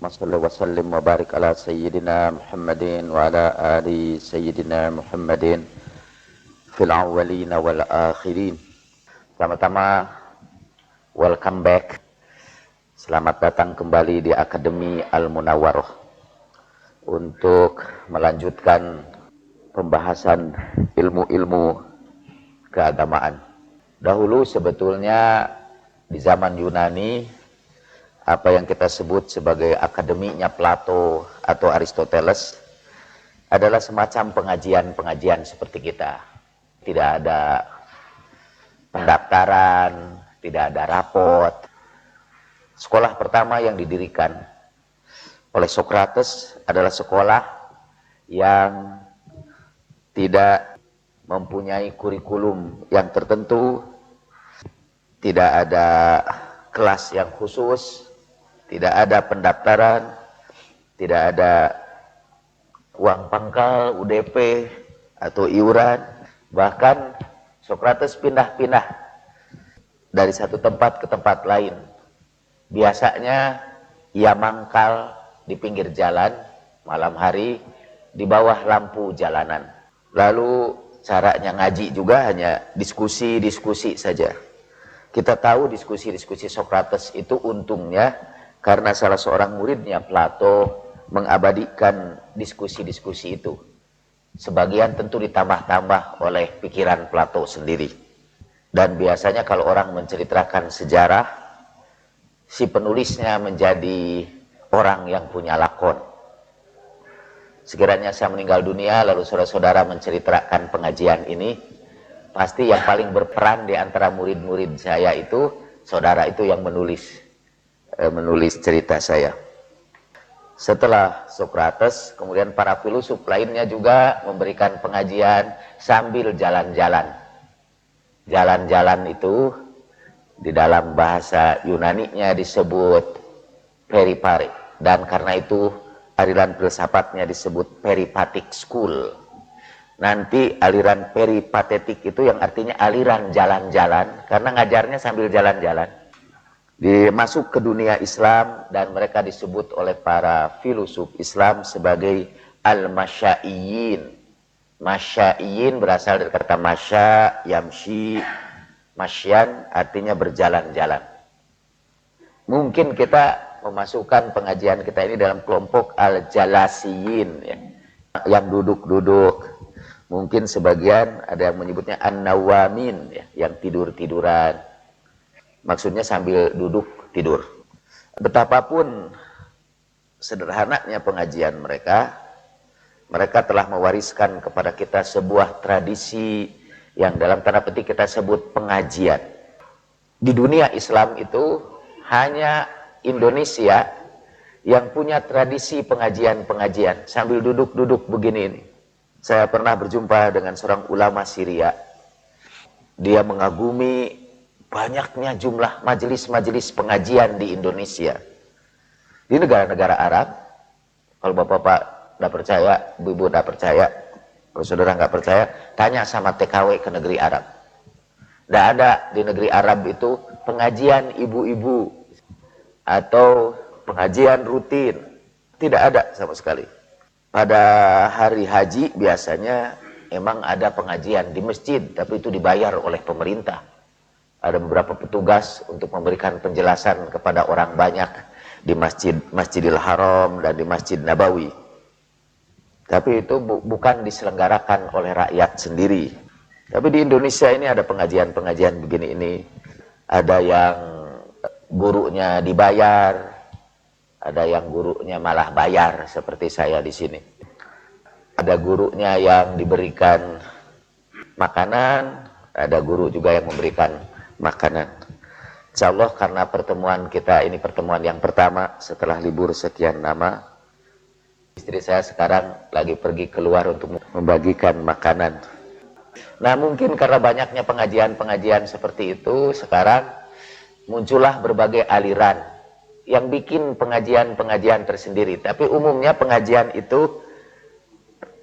Massalli wa sallim wa barik ala sayyidina Muhammadin wa ala ali sayyidina Muhammadin fil awwalina wal akhirin. Pertama-tama, welcome back. Selamat datang kembali di Akademi Al-Munawwarah untuk melanjutkan pembahasan ilmu-ilmu keagamaan. Dahulu sebetulnya di zaman Yunani, apa yang kita sebut sebagai akademinya Plato atau Aristoteles adalah semacam pengajian-pengajian seperti kita. Tidak ada pendaftaran, tidak ada rapot. Sekolah pertama yang didirikan oleh Socrates adalah sekolah yang tidak mempunyai kurikulum yang tertentu, tidak ada kelas yang khusus, tidak ada pendaftaran, tidak ada uang pangkal, UDP, atau iuran. Bahkan Socrates pindah-pindah dari satu tempat ke tempat lain. Biasanya ia mangkal di pinggir jalan malam hari di bawah lampu jalanan. Lalu caranya ngaji juga hanya diskusi-diskusi saja. Kita tahu diskusi-diskusi Socrates itu untungnya karena salah seorang muridnya Plato mengabadikan diskusi-diskusi itu. Sebagian tentu ditambah-tambah oleh pikiran Plato sendiri. Dan biasanya kalau orang menceritakan sejarah, si penulisnya menjadi orang yang punya lakon. Sekiranya saya meninggal dunia lalu saudara-saudara menceritakan pengajian ini, pasti yang paling berperan di antara murid-murid saya itu, saudara itu yang menulis cerita saya. Setelah Socrates, kemudian para filosof lainnya juga memberikan pengajian sambil jalan-jalan. Jalan-jalan itu di dalam bahasa Yunani-nya disebut peripare, dan karena itu aliran filsafatnya disebut peripatic school. Nanti aliran peripatetik itu yang artinya aliran jalan-jalan, karena ngajarnya sambil jalan-jalan. Masuk ke dunia Islam dan mereka disebut oleh para filosof Islam sebagai al-masyaiyin. Masyaiyin berasal dari kata masya, yamshi, masyan artinya berjalan-jalan. Mungkin kita memasukkan pengajian kita ini dalam kelompok al-jalasiyin, ya, yang duduk-duduk. Mungkin sebagian ada yang menyebutnya an-nawamin, ya, yang tidur-tiduran. Maksudnya sambil duduk tidur. Betapapun sederhananya pengajian mereka, mereka telah mewariskan kepada kita sebuah tradisi yang dalam tanda petik kita sebut pengajian. Di dunia Islam itu hanya Indonesia yang punya tradisi pengajian-pengajian sambil duduk-duduk begini ini. Saya pernah berjumpa dengan seorang ulama Syria. Dia mengagumi banyaknya jumlah majelis-majelis pengajian di Indonesia. Di negara-negara Arab, kalau bapak-bapak tidak percaya, ibu-ibu tidak percaya, kalau saudara nggak percaya, tanya sama TKW ke negeri Arab. Tidak ada di negeri Arab itu pengajian ibu-ibu atau pengajian rutin. Tidak ada sama sekali. Pada hari haji biasanya emang ada pengajian di masjid, tapi itu dibayar oleh pemerintah. Ada beberapa petugas untuk memberikan penjelasan kepada orang banyak di Masjidil Haram dan di Masjid Nabawi. Tapi itu bukan diselenggarakan oleh rakyat sendiri. Tapi di Indonesia ini ada pengajian-pengajian begini ini. Ada yang gurunya dibayar, ada yang gurunya malah bayar seperti saya di sini. Ada gurunya yang diberikan makanan, ada guru juga yang memberikan makanan. Insya Allah karena pertemuan kita ini pertemuan yang pertama setelah libur sekian lama, istri saya sekarang lagi pergi keluar untuk membagikan makanan. Nah mungkin karena banyaknya pengajian-pengajian seperti itu, sekarang muncullah berbagai aliran yang bikin pengajian-pengajian tersendiri. Tapi umumnya pengajian itu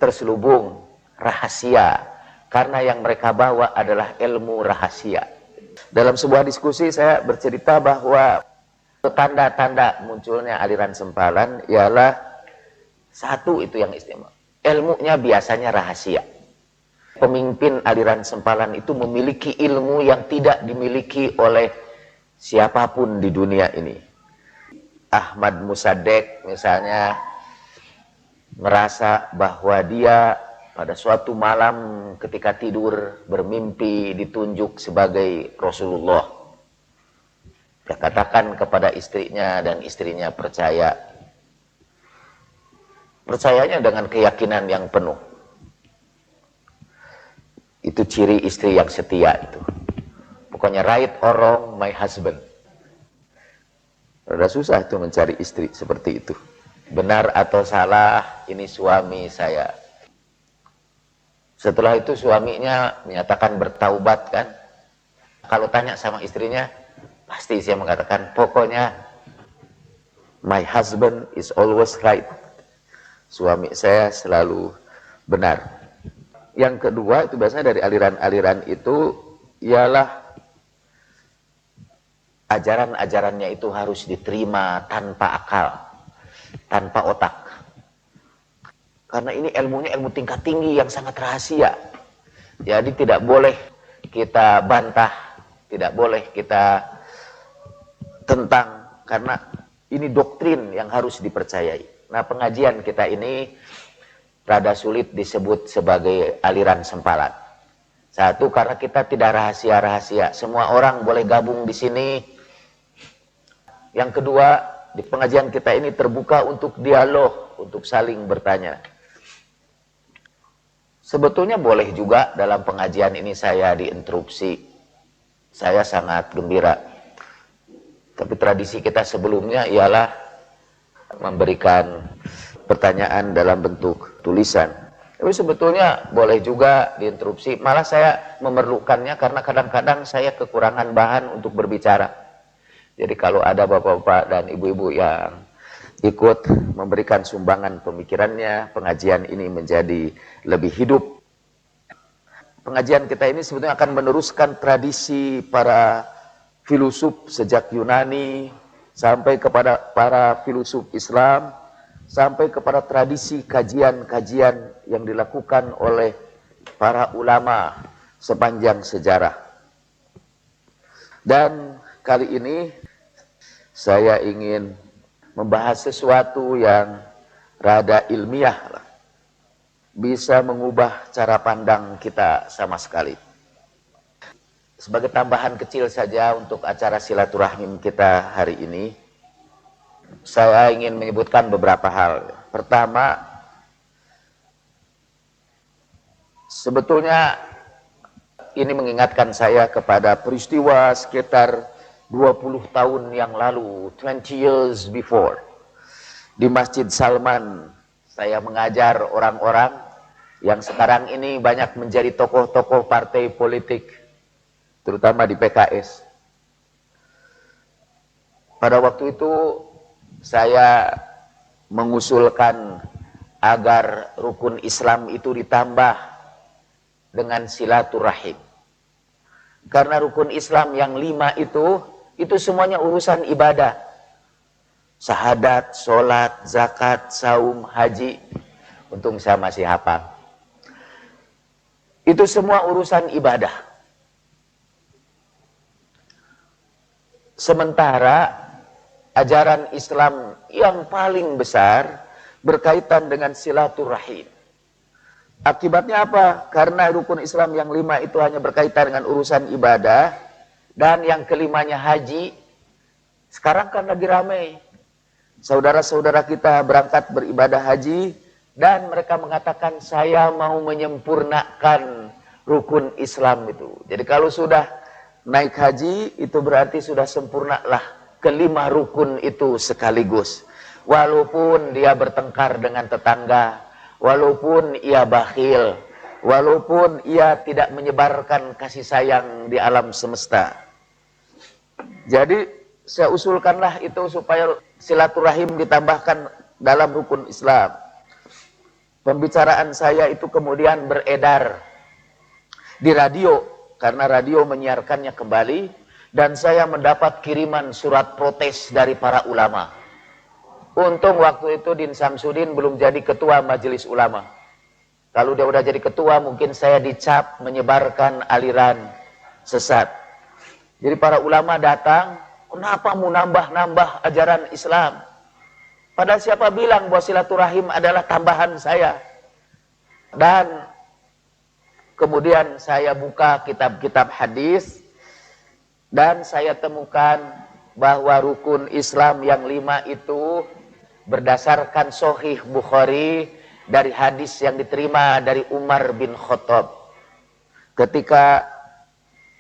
terselubung rahasia, karena yang mereka bawa adalah ilmu rahasia. Dalam sebuah diskusi saya bercerita bahwa Tanda-tanda munculnya aliran sempalan ialah satu, itu yang istimewa. Ilmunya biasanya rahasia. Pemimpin aliran sempalan itu memiliki ilmu yang tidak dimiliki oleh siapapun di dunia ini. Ahmad Musaddiq misalnya merasa bahwa dia pada suatu malam ketika tidur bermimpi ditunjuk sebagai Rasulullah. Dia katakan kepada istrinya dan istrinya percaya. Percayanya dengan keyakinan yang penuh. Itu ciri istri yang setia itu. Pokoknya right or wrong, my husband. Sudah susah itu mencari istri seperti itu. Benar atau salah, ini suami saya. Setelah itu suaminya menyatakan bertaubat kan. Kalau tanya sama istrinya, pasti saya mengatakan, pokoknya my husband is always right. Suami saya selalu benar. Yang kedua itu biasanya dari aliran-aliran itu ialah ajaran-ajarannya itu harus diterima tanpa akal, tanpa otak. Karena ini ilmunya ilmu tingkat tinggi yang sangat rahasia. Jadi tidak boleh kita bantah, tidak boleh kita tentang, karena ini doktrin yang harus dipercayai. Nah, pengajian kita ini rada sulit disebut sebagai aliran sempalan. Satu, karena kita tidak rahasia-rahasia. Semua orang boleh gabung di sini. Yang kedua, di pengajian kita ini terbuka untuk dialog, untuk saling bertanya. Sebetulnya boleh juga dalam pengajian ini saya diinterupsi. Saya sangat gembira. Tapi tradisi kita sebelumnya ialah memberikan pertanyaan dalam bentuk tulisan. Tapi sebetulnya boleh juga diinterupsi. Malah saya memerlukannya karena kadang-kadang saya kekurangan bahan untuk berbicara. Jadi kalau ada bapak-bapak dan ibu-ibu yang ikut memberikan sumbangan pemikirannya, pengajian ini menjadi lebih hidup. Pengajian kita ini sebetulnya akan meneruskan tradisi para filosof sejak Yunani sampai kepada para filosof Islam, sampai kepada tradisi kajian-kajian yang dilakukan oleh para ulama sepanjang sejarah. Dan kali ini saya ingin membahas sesuatu yang rada ilmiah, bisa mengubah cara pandang kita sama sekali. Sebagai tambahan kecil saja untuk acara silaturahim kita hari ini, saya ingin menyebutkan beberapa hal. Pertama, sebetulnya ini mengingatkan saya kepada peristiwa sekitar 20 tahun yang lalu, 20 years before. Di Masjid Salman, saya mengajar orang-orang yang sekarang ini banyak menjadi tokoh-tokoh partai politik, terutama di PKS. Pada waktu itu saya mengusulkan agar rukun Islam itu ditambah dengan silaturahim. Karena rukun Islam yang 5 itu semuanya urusan ibadah. Syahadat, sholat, zakat, saum, haji. Untung saya masih hafal. Itu semua urusan ibadah. Sementara ajaran Islam yang paling besar berkaitan dengan silaturahim. Akibatnya apa? Karena rukun Islam yang 5 itu hanya berkaitan dengan urusan ibadah, dan yang kelimanya haji. Sekarang kan lagi ramai. Saudara-saudara kita berangkat beribadah haji, dan mereka mengatakan, saya mau menyempurnakan rukun Islam itu. Jadi kalau sudah naik haji, itu berarti sudah sempurnalah kelima rukun itu sekaligus. Walaupun dia bertengkar dengan tetangga, walaupun ia bakhil, walaupun ia tidak menyebarkan kasih sayang di alam semesta. Jadi saya usulkanlah itu supaya silaturahim ditambahkan dalam rukun Islam. Pembicaraan saya itu kemudian beredar di radio, karena radio menyiarkannya kembali. Dan saya mendapat kiriman surat protes dari para ulama. Untung waktu itu Din Samsudin belum jadi ketua majelis ulama. Kalau dia udah jadi ketua, mungkin saya dicap menyebarkan aliran sesat. Jadi para ulama datang, kenapa mau nambah-nambah ajaran Islam? Padahal siapa bilang bahwa silaturahim adalah tambahan saya? Dan kemudian saya buka kitab-kitab hadis, dan saya temukan bahwa rukun Islam yang 5 itu berdasarkan Sahih Bukhari dari hadis yang diterima dari Umar bin Khattab. Ketika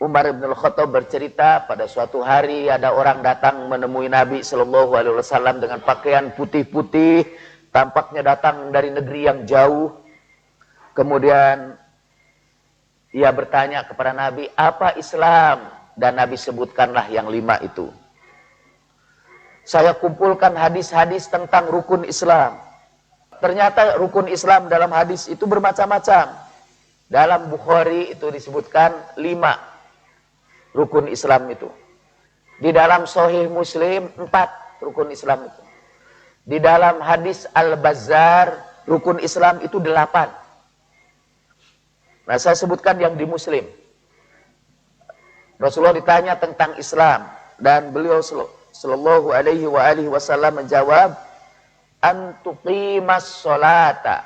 Umar bin Khattab bercerita, pada suatu hari ada orang datang menemui Nabi Shallallahu Alaihi Wasallam dengan pakaian putih-putih, tampaknya datang dari negeri yang jauh. Kemudian ia bertanya kepada Nabi, apa Islam? Dan Nabi sebutkanlah yang 5 itu. Saya kumpulkan hadis-hadis tentang rukun Islam. Ternyata rukun Islam dalam hadis itu bermacam-macam. Dalam Bukhari itu disebutkan 5 rukun Islam itu. Di dalam Sahih Muslim 4 rukun Islam itu. Di dalam hadis Al-Bazzar rukun Islam itu 8. Nah, saya sebutkan yang di Muslim. Rasulullah ditanya tentang Islam dan beliau sallallahu alaihi wasallam menjawab, antuqimas sholata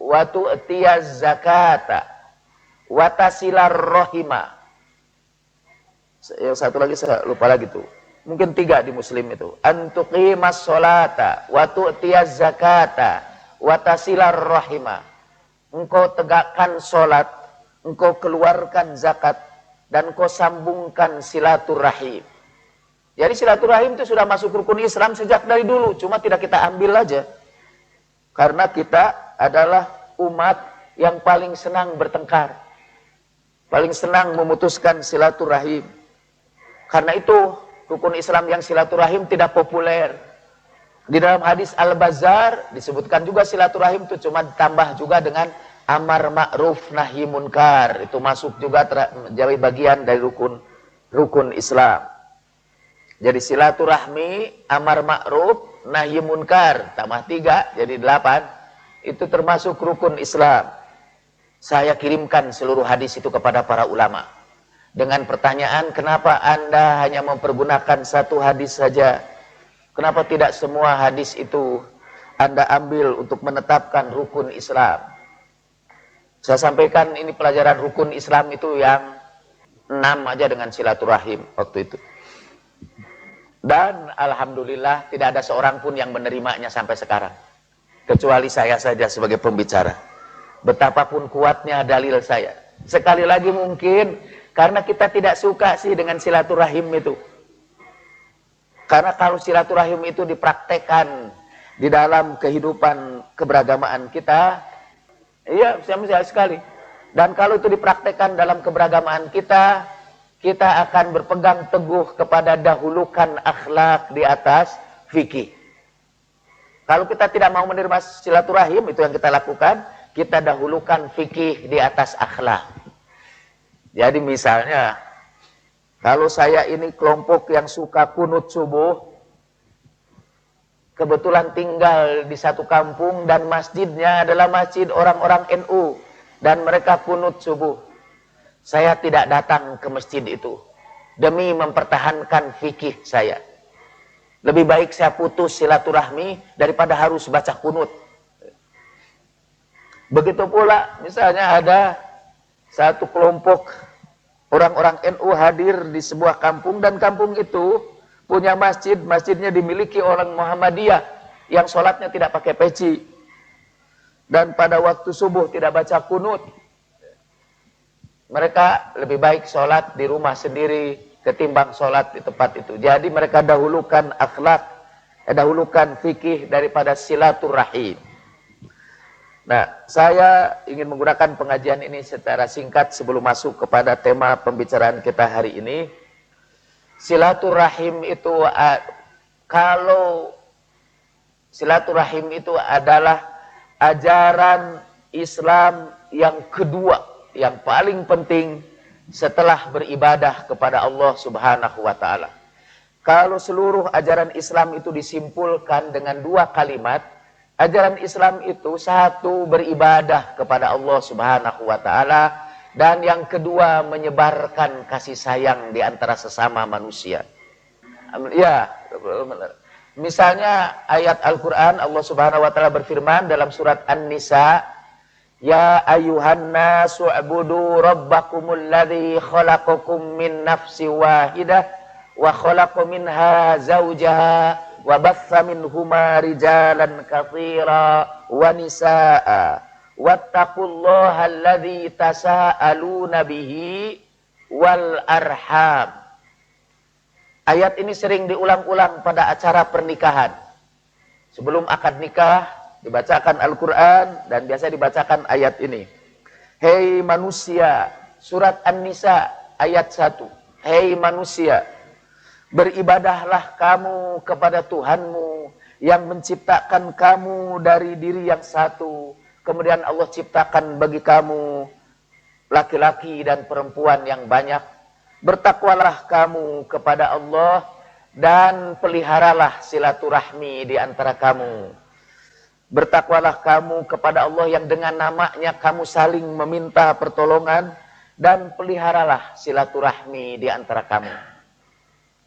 wa tu'tiyaz zakata wa tasilar rahima. Yang satu lagi saya lupa lagi tuh. Mungkin 3 di Muslim itu. Antuqimas sholata wa tu'tiyaz zakata wa tasilar rahima. Engkau tegakkan sholat, engkau keluarkan zakat, dan engkau sambungkan silaturahim. Jadi silaturahim itu sudah masuk rukun Islam sejak dari dulu, cuma tidak kita ambil aja. Karena kita adalah umat yang paling senang bertengkar, paling senang memutuskan silaturahim. Karena itu rukun Islam yang silaturahim tidak populer. Di dalam hadis Al-Bazzar disebutkan juga silaturahim itu, cuma ditambah juga dengan amar ma'ruf nahi munkar. Itu masuk juga jadi bagian dari rukun Islam. Jadi silaturahmi, amar ma'ruf, nahi munkar, tambah 3 jadi 8. Itu termasuk rukun Islam. Saya kirimkan seluruh hadis itu kepada para ulama dengan pertanyaan, kenapa Anda hanya mempergunakan 1 hadis saja? Kenapa tidak semua hadis itu Anda ambil untuk menetapkan rukun Islam? Saya sampaikan ini pelajaran rukun Islam itu yang 6 aja dengan silaturahim waktu itu. Dan alhamdulillah tidak ada seorang pun yang menerimanya sampai sekarang. Kecuali saya saja sebagai pembicara. Betapapun kuatnya dalil saya. Sekali lagi mungkin karena kita tidak suka sih dengan silaturahim itu. Karena kalau silaturahim itu dipraktekkan di dalam kehidupan keberagamaan kita, iya, saya sekali. Dan kalau itu dipraktekkan dalam keberagamaan kita, kita akan berpegang teguh kepada dahulukan akhlak di atas fikih. Kalau kita tidak mau menerima silaturahim, itu yang kita lakukan, kita dahulukan fikih di atas akhlak. Jadi misalnya, kalau saya ini kelompok yang suka kunut subuh, kebetulan tinggal di satu kampung dan masjidnya adalah masjid orang-orang NU dan mereka kunut subuh. Saya tidak datang ke masjid itu demi mempertahankan fikih saya. Lebih baik saya putus silaturahmi daripada harus baca kunut. Begitu pula misalnya ada satu kelompok orang-orang NU hadir di sebuah kampung dan kampung itu punya masjid, masjidnya dimiliki orang Muhammadiyah yang sholatnya tidak pakai peci. Dan pada waktu subuh tidak baca kunut. Mereka lebih baik sholat di rumah sendiri ketimbang sholat di tempat itu. Jadi mereka dahulukan akhlak, dahulukan fikih daripada silaturahim. Nah, saya ingin menggunakan pengajian ini secara singkat sebelum masuk kepada tema pembicaraan kita hari ini. Silaturahim itu, kalau silaturahim itu adalah ajaran Islam yang kedua, yang paling penting setelah beribadah kepada Allah Subhanahu wa taala. Kalau seluruh ajaran Islam itu disimpulkan dengan dua kalimat, ajaran Islam itu satu, beribadah kepada Allah Subhanahu wa taala, dan yang kedua menyebarkan kasih sayang di antara sesama manusia. Ya, misalnya ayat Al-Qur'an Allah Subhanahu wa taala berfirman dalam surat An-Nisa, ya ayuhan nasu ubudu rabbakumul ladzi khalaqakum min nafsin wahidah wa khalaqa minha zawjaha wa batha minhuma rijalan katsira wa nisaa wattaqullaha alladzi tasaaluna bihi wal arham. Ayat ini sering diulang-ulang pada acara pernikahan. Sebelum akad nikah dibacakan Al-Qur'an dan biasa dibacakan ayat ini. Hei manusia, surat An-Nisa ayat 1. Hei manusia, beribadahlah kamu kepada Tuhanmu yang menciptakan kamu dari diri yang satu. Kemudian Allah ciptakan bagi kamu laki-laki dan perempuan yang banyak. Bertakwalah kamu kepada Allah dan peliharalah silaturahmi di antara kamu. Bertakwalah kamu kepada Allah yang dengan namanya kamu saling meminta pertolongan, dan peliharalah silaturahmi di antara kamu.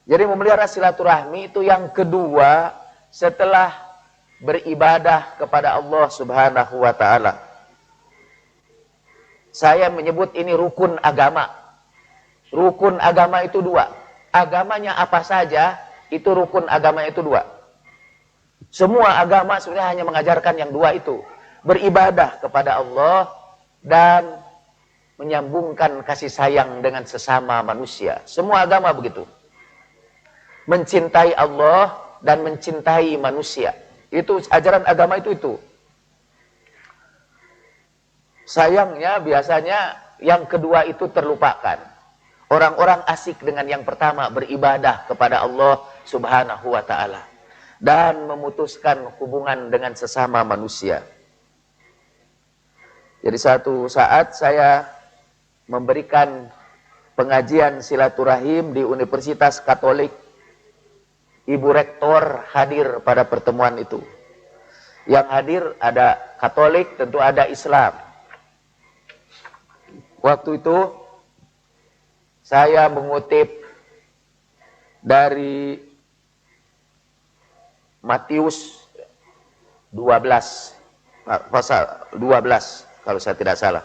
Jadi memelihara silaturahmi itu yang kedua setelah beribadah kepada Allah Subhanahu wa taala. Saya menyebut ini rukun agama. Rukun agama itu dua. Agamanya apa saja, itu rukun agama itu dua. Semua agama sebenarnya hanya mengajarkan yang dua itu. Beribadah kepada Allah dan menyambungkan kasih sayang dengan sesama manusia. Semua agama begitu. Mencintai Allah dan mencintai manusia. Itu ajaran agama itu. Sayangnya biasanya yang kedua itu terlupakan. Orang-orang asik dengan yang pertama, beribadah kepada Allah Subhanahu wa taala dan memutuskan hubungan dengan sesama manusia. Jadi satu saat saya memberikan pengajian silaturahim di Universitas Katolik. Ibu Rektor hadir pada pertemuan itu. Yang hadir ada Katolik, tentu ada Islam. Waktu itu saya mengutip dari Matius 12, pasal 12 kalau saya tidak salah.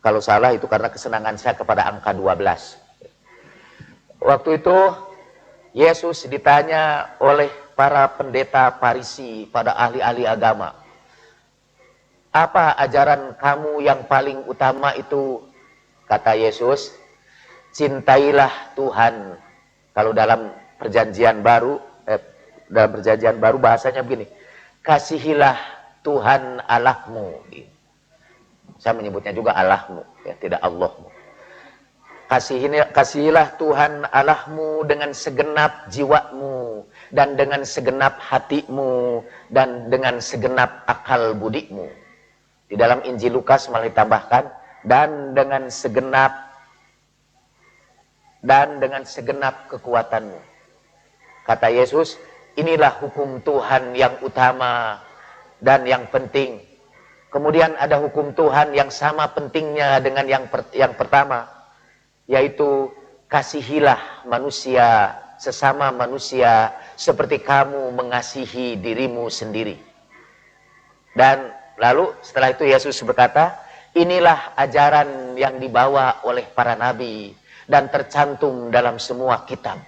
Kalau salah itu karena kesenangan saya kepada angka 12. Waktu itu Yesus ditanya oleh para pendeta Farisi, pada ahli-ahli agama. Apa ajaran kamu yang paling utama itu? Kata Yesus, cintailah Tuhan. Kalau dalam perjanjian baru bahasanya begini, kasihilah Tuhan Allahmu. Saya menyebutnya juga Allahmu, ya, tidak Allahmu. Kasihilah Tuhan Allahmu dengan segenap jiwamu, dan dengan segenap hatimu, dan dengan segenap akal budimu. Di dalam Injil Lukas malah ditambahkan, dan dengan segenap kekuatanmu. Kata Yesus, inilah hukum Tuhan yang utama dan yang penting. Kemudian ada hukum Tuhan yang sama pentingnya dengan yang pertama, yaitu kasihilah manusia, sesama manusia seperti kamu mengasihi dirimu sendiri. Dan lalu setelah itu Yesus berkata, inilah ajaran yang dibawa oleh para nabi dan tercantum dalam semua kitab.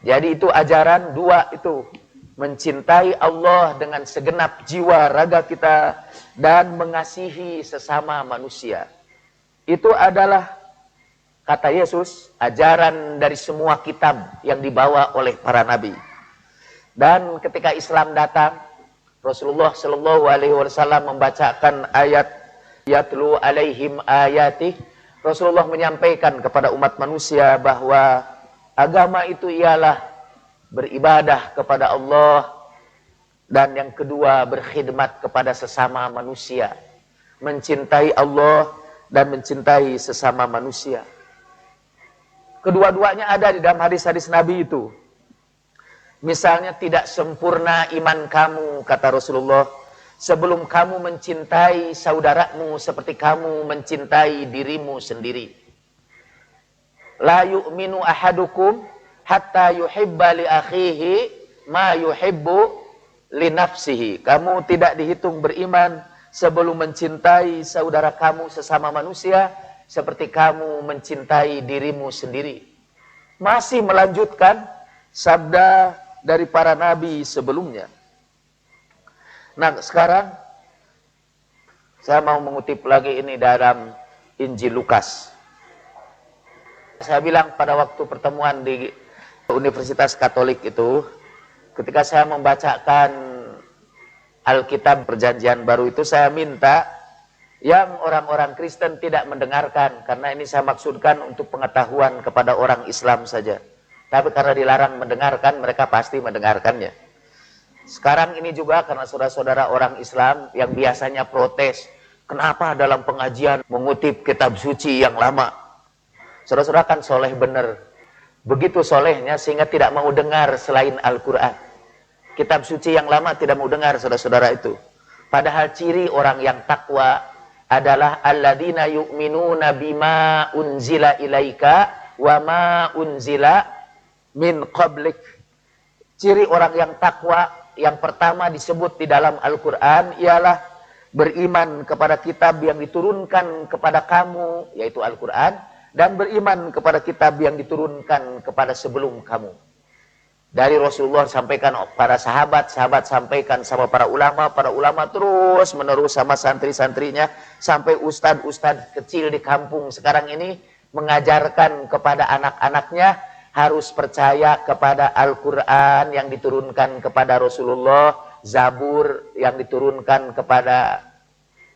Jadi itu ajaran dua itu, mencintai Allah dengan segenap jiwa raga kita dan mengasihi sesama manusia. Itu adalah, kata Yesus, ajaran dari semua kitab yang dibawa oleh para nabi. Dan ketika Islam datang, Rasulullah Shallallahu Alaihi Wasallam membacakan ayat yatlu alaihim ayatih. Rasulullah menyampaikan kepada umat manusia bahwa agama itu ialah beribadah kepada Allah, dan yang kedua berkhidmat kepada sesama manusia, mencintai Allah dan mencintai sesama manusia. Kedua-duanya ada di dalam hadis-hadis Nabi itu. Misalnya tidak sempurna iman kamu, kata Rasulullah, sebelum kamu mencintai saudaramu seperti kamu mencintai dirimu sendiri. La yu'minu ahadukum hatta yuhibba li akhihi ma yuhibbu li nafsihi. Kamu tidak dihitung beriman sebelum mencintai saudara kamu sesama manusia seperti kamu mencintai dirimu sendiri. Masih melanjutkan sabda dari para nabi sebelumnya. Nah, sekarang saya mau mengutip lagi ini dalam Injil Lukas. Saya bilang pada waktu pertemuan di Universitas Katolik itu, ketika saya membacakan Alkitab Perjanjian Baru itu, saya minta yang orang-orang Kristen tidak mendengarkan, karena ini saya maksudkan untuk pengetahuan kepada orang Islam saja. Tapi karena dilarang mendengarkan, mereka pasti mendengarkannya. Sekarang ini juga karena saudara-saudara orang Islam yang biasanya protes, kenapa dalam pengajian mengutip kitab suci yang lama? Saudara-saudara kan soleh benar. Begitu solehnya sehingga tidak mau dengar selain Al-Quran. Kitab suci yang lama tidak mau dengar, saudara-saudara itu. Padahal ciri orang yang takwa adalah alladzina yu'minuna bima unzila ilaika wa ma unzila min qablik. Ciri orang yang takwa yang pertama disebut di dalam Al-Quran ialah beriman kepada kitab yang diturunkan kepada kamu, yaitu Al-Quran, dan beriman kepada kitab yang diturunkan kepada sebelum kamu. Dari Rasulullah sampaikan para sahabat, sahabat sampaikan sama para ulama terus menerus sama santri-santrinya, sampai ustadz-ustadz kecil di kampung sekarang ini mengajarkan kepada anak-anaknya harus percaya kepada Al-Quran yang diturunkan kepada Rasulullah, Zabur yang diturunkan kepada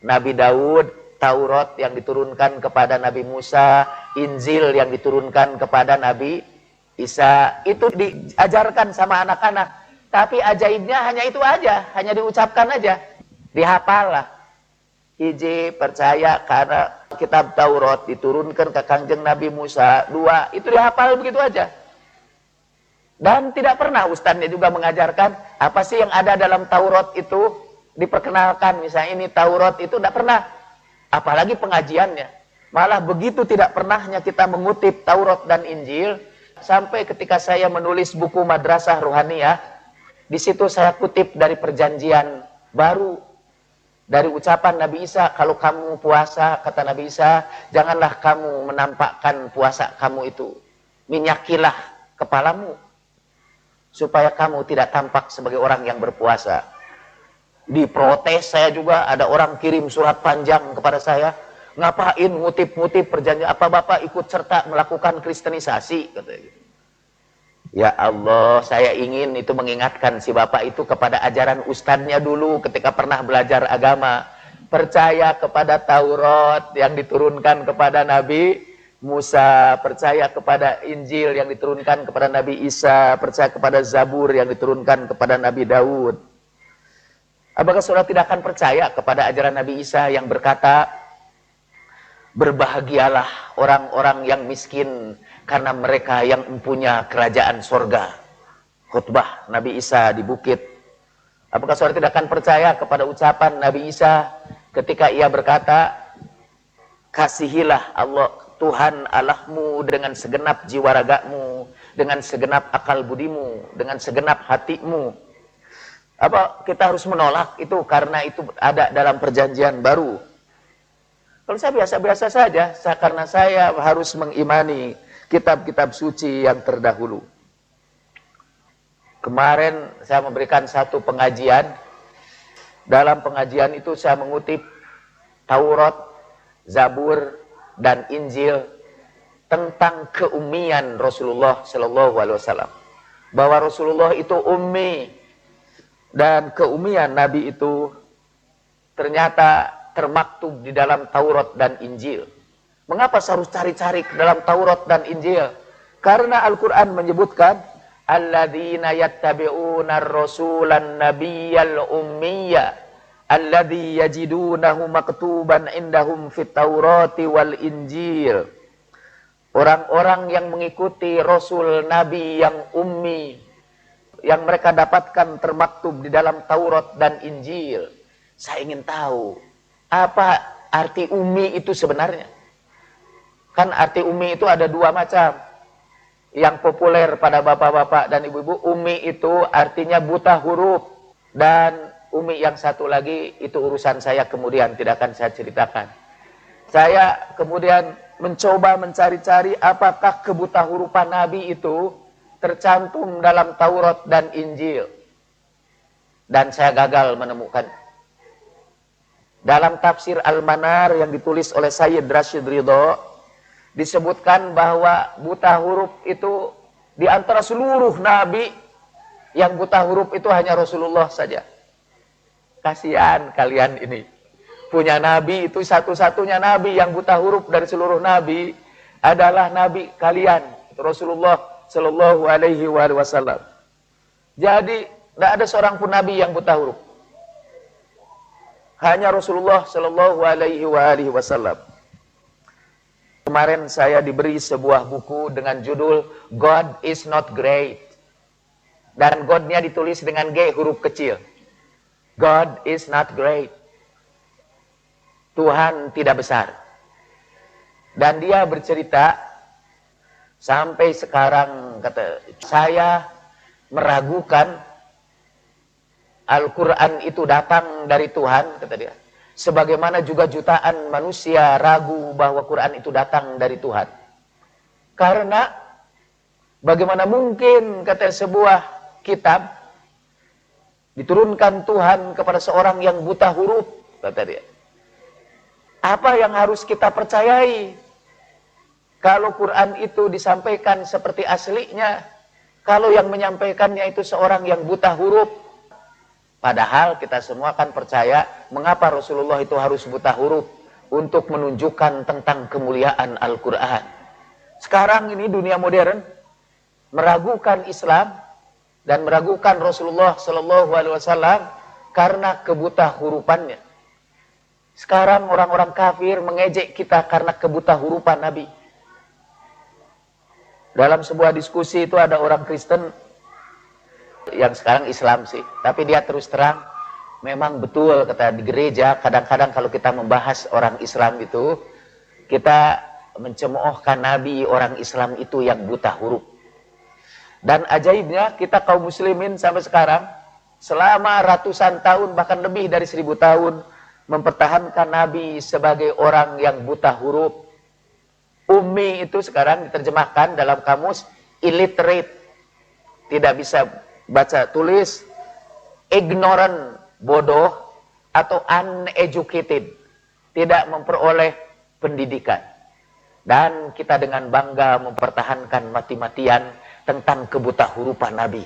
Nabi Daud, Taurat yang diturunkan kepada Nabi Musa, Injil yang diturunkan kepada Nabi Isa. Itu diajarkan sama anak-anak. Tapi ajaibnya hanya itu aja, hanya diucapkan aja. Dihafal lah. Hiji, percaya karena kitab Taurat diturunkan ke Kanjeng Nabi Musa. Dua, itu dihafal begitu aja. Dan tidak pernah ustadznya juga mengajarkan apa sih yang ada dalam Taurat itu diperkenalkan. Misalnya ini Taurat itu tidak pernah. Apalagi pengajiannya. Malah begitu tidak pernahnya kita mengutip Taurat dan Injil. Sampai ketika saya menulis buku Madrasah Ruhaniyah, di situ saya kutip dari Perjanjian Baru. Dari ucapan Nabi Isa, kalau kamu puasa, kata Nabi Isa, janganlah kamu menampakkan puasa kamu itu. Minyakilah kepalamu, supaya kamu tidak tampak sebagai orang yang berpuasa. Diprotes saya juga, ada orang kirim surat panjang kepada saya, ngapain ngutip-ngutip perjanjian, apa Bapak ikut serta melakukan kristenisasi? Katanya. Ya Allah, saya ingin itu mengingatkan si Bapak itu kepada ajaran ustadznya dulu ketika pernah belajar agama. Percaya kepada Taurat yang diturunkan kepada Nabi Musa, percaya kepada Injil yang diturunkan kepada Nabi Isa, percaya kepada Zabur yang diturunkan kepada Nabi Daud. Apakah saudara tidak akan percaya kepada ajaran Nabi Isa yang berkata, berbahagialah orang-orang yang miskin karena mereka yang mempunyai kerajaan sorga. Khutbah Nabi Isa di bukit. Apakah saudara tidak akan percaya kepada ucapan Nabi Isa ketika ia berkata, kasihilah Allah Tuhan Allahmu dengan segenap jiwa ragamu, dengan segenap akal budimu, dengan segenap hatimu. Apa kita harus menolak itu karena itu ada dalam Perjanjian Baru? Kalau saya biasa-biasa saja, karena saya harus mengimani kitab-kitab suci yang terdahulu. Kemarin saya memberikan satu pengajian. Dalam pengajian itu saya mengutip Taurat, Zabur, dan Injil tentang keummian Rasulullah Shallallahu Alaihi Wasallam. Bahwa Rasulullah itu ummi dan keummian Nabi itu ternyata termaktub di dalam Taurat dan Injil. Mengapa harus cari-cari ke dalam Taurat dan Injil? Karena Al-Quran menyebutkan alladzina yattabi'una ar-rasulan nabiyyal ummiyya alladzi yajidunahu maktuban indahum fit Taurati wal Injil orang-orang yang mengikuti Rasul Nabi yang ummi, yang mereka dapatkan termaktub di dalam Taurat dan Injil. Saya ingin tahu, apa arti ummi itu sebenarnya? Kan arti ummi itu ada dua macam. Yang populer pada bapak-bapak dan ibu-ibu, ummi itu artinya buta huruf. Dan ummi yang satu lagi, itu urusan saya kemudian, tidak akan saya ceritakan. Saya kemudian mencoba mencari-cari apakah kebuta hurufan Nabi itu tercantum dalam Taurat dan Injil. Dan saya gagal menemukan. Dalam tafsir Al-Manar yang ditulis oleh Sayyid Rashid Ridho, disebutkan bahwa buta huruf itu di antara seluruh Nabi, yang buta huruf itu hanya Rasulullah saja. Kasihan kalian ini. Punya Nabi itu satu-satunya Nabi yang buta huruf dari seluruh Nabi adalah Nabi kalian, Rasulullah Shallallahu Alaihi Wasallam. Jadi tidak ada seorang pun Nabi yang buta huruf. Hanya Rasulullah Shallallahu Alaihi Wasallam. Kemarin saya diberi sebuah buku dengan judul God is not great. Dan God-nya ditulis dengan G huruf kecil. God is not great. Tuhan tidak besar. Dan dia bercerita, sampai sekarang kata saya meragukan Al-Quran itu datang dari Tuhan, kata dia. Sebagaimana juga jutaan manusia ragu bahwa Quran itu datang dari Tuhan. Karena bagaimana mungkin, kata sebuah kitab diturunkan Tuhan kepada seorang yang buta huruf, kata dia. Apa yang harus kita percayai? Kalau Quran itu disampaikan seperti aslinya, kalau yang menyampaikannya itu seorang yang buta huruf, padahal kita semua kan percaya mengapa Rasulullah itu harus buta huruf untuk menunjukkan tentang kemuliaan Al-Quran. Sekarang ini dunia modern meragukan Islam dan meragukan Rasulullah Shallallahu Alaihi Wasallam karena kebuta hurufannya. Sekarang orang-orang kafir mengejek kita karena kebuta hurufan Nabi. Dalam sebuah diskusi itu ada orang Kristen yang sekarang Islam sih, tapi dia terus terang memang betul, kata, di gereja kadang-kadang kalau kita membahas orang Islam itu kita mencemoohkan Nabi orang Islam itu yang buta huruf. Dan ajaibnya kita kaum muslimin sampai sekarang selama ratusan tahun bahkan lebih dari 1000 tahun mempertahankan Nabi sebagai orang yang buta huruf. Ummi itu sekarang diterjemahkan dalam kamus illiterate, tidak bisa baca tulis, ignorant, bodoh, atau uneducated, tidak memperoleh pendidikan. Dan kita dengan bangga mempertahankan mati-matian tentang kebuta hurufan Nabi.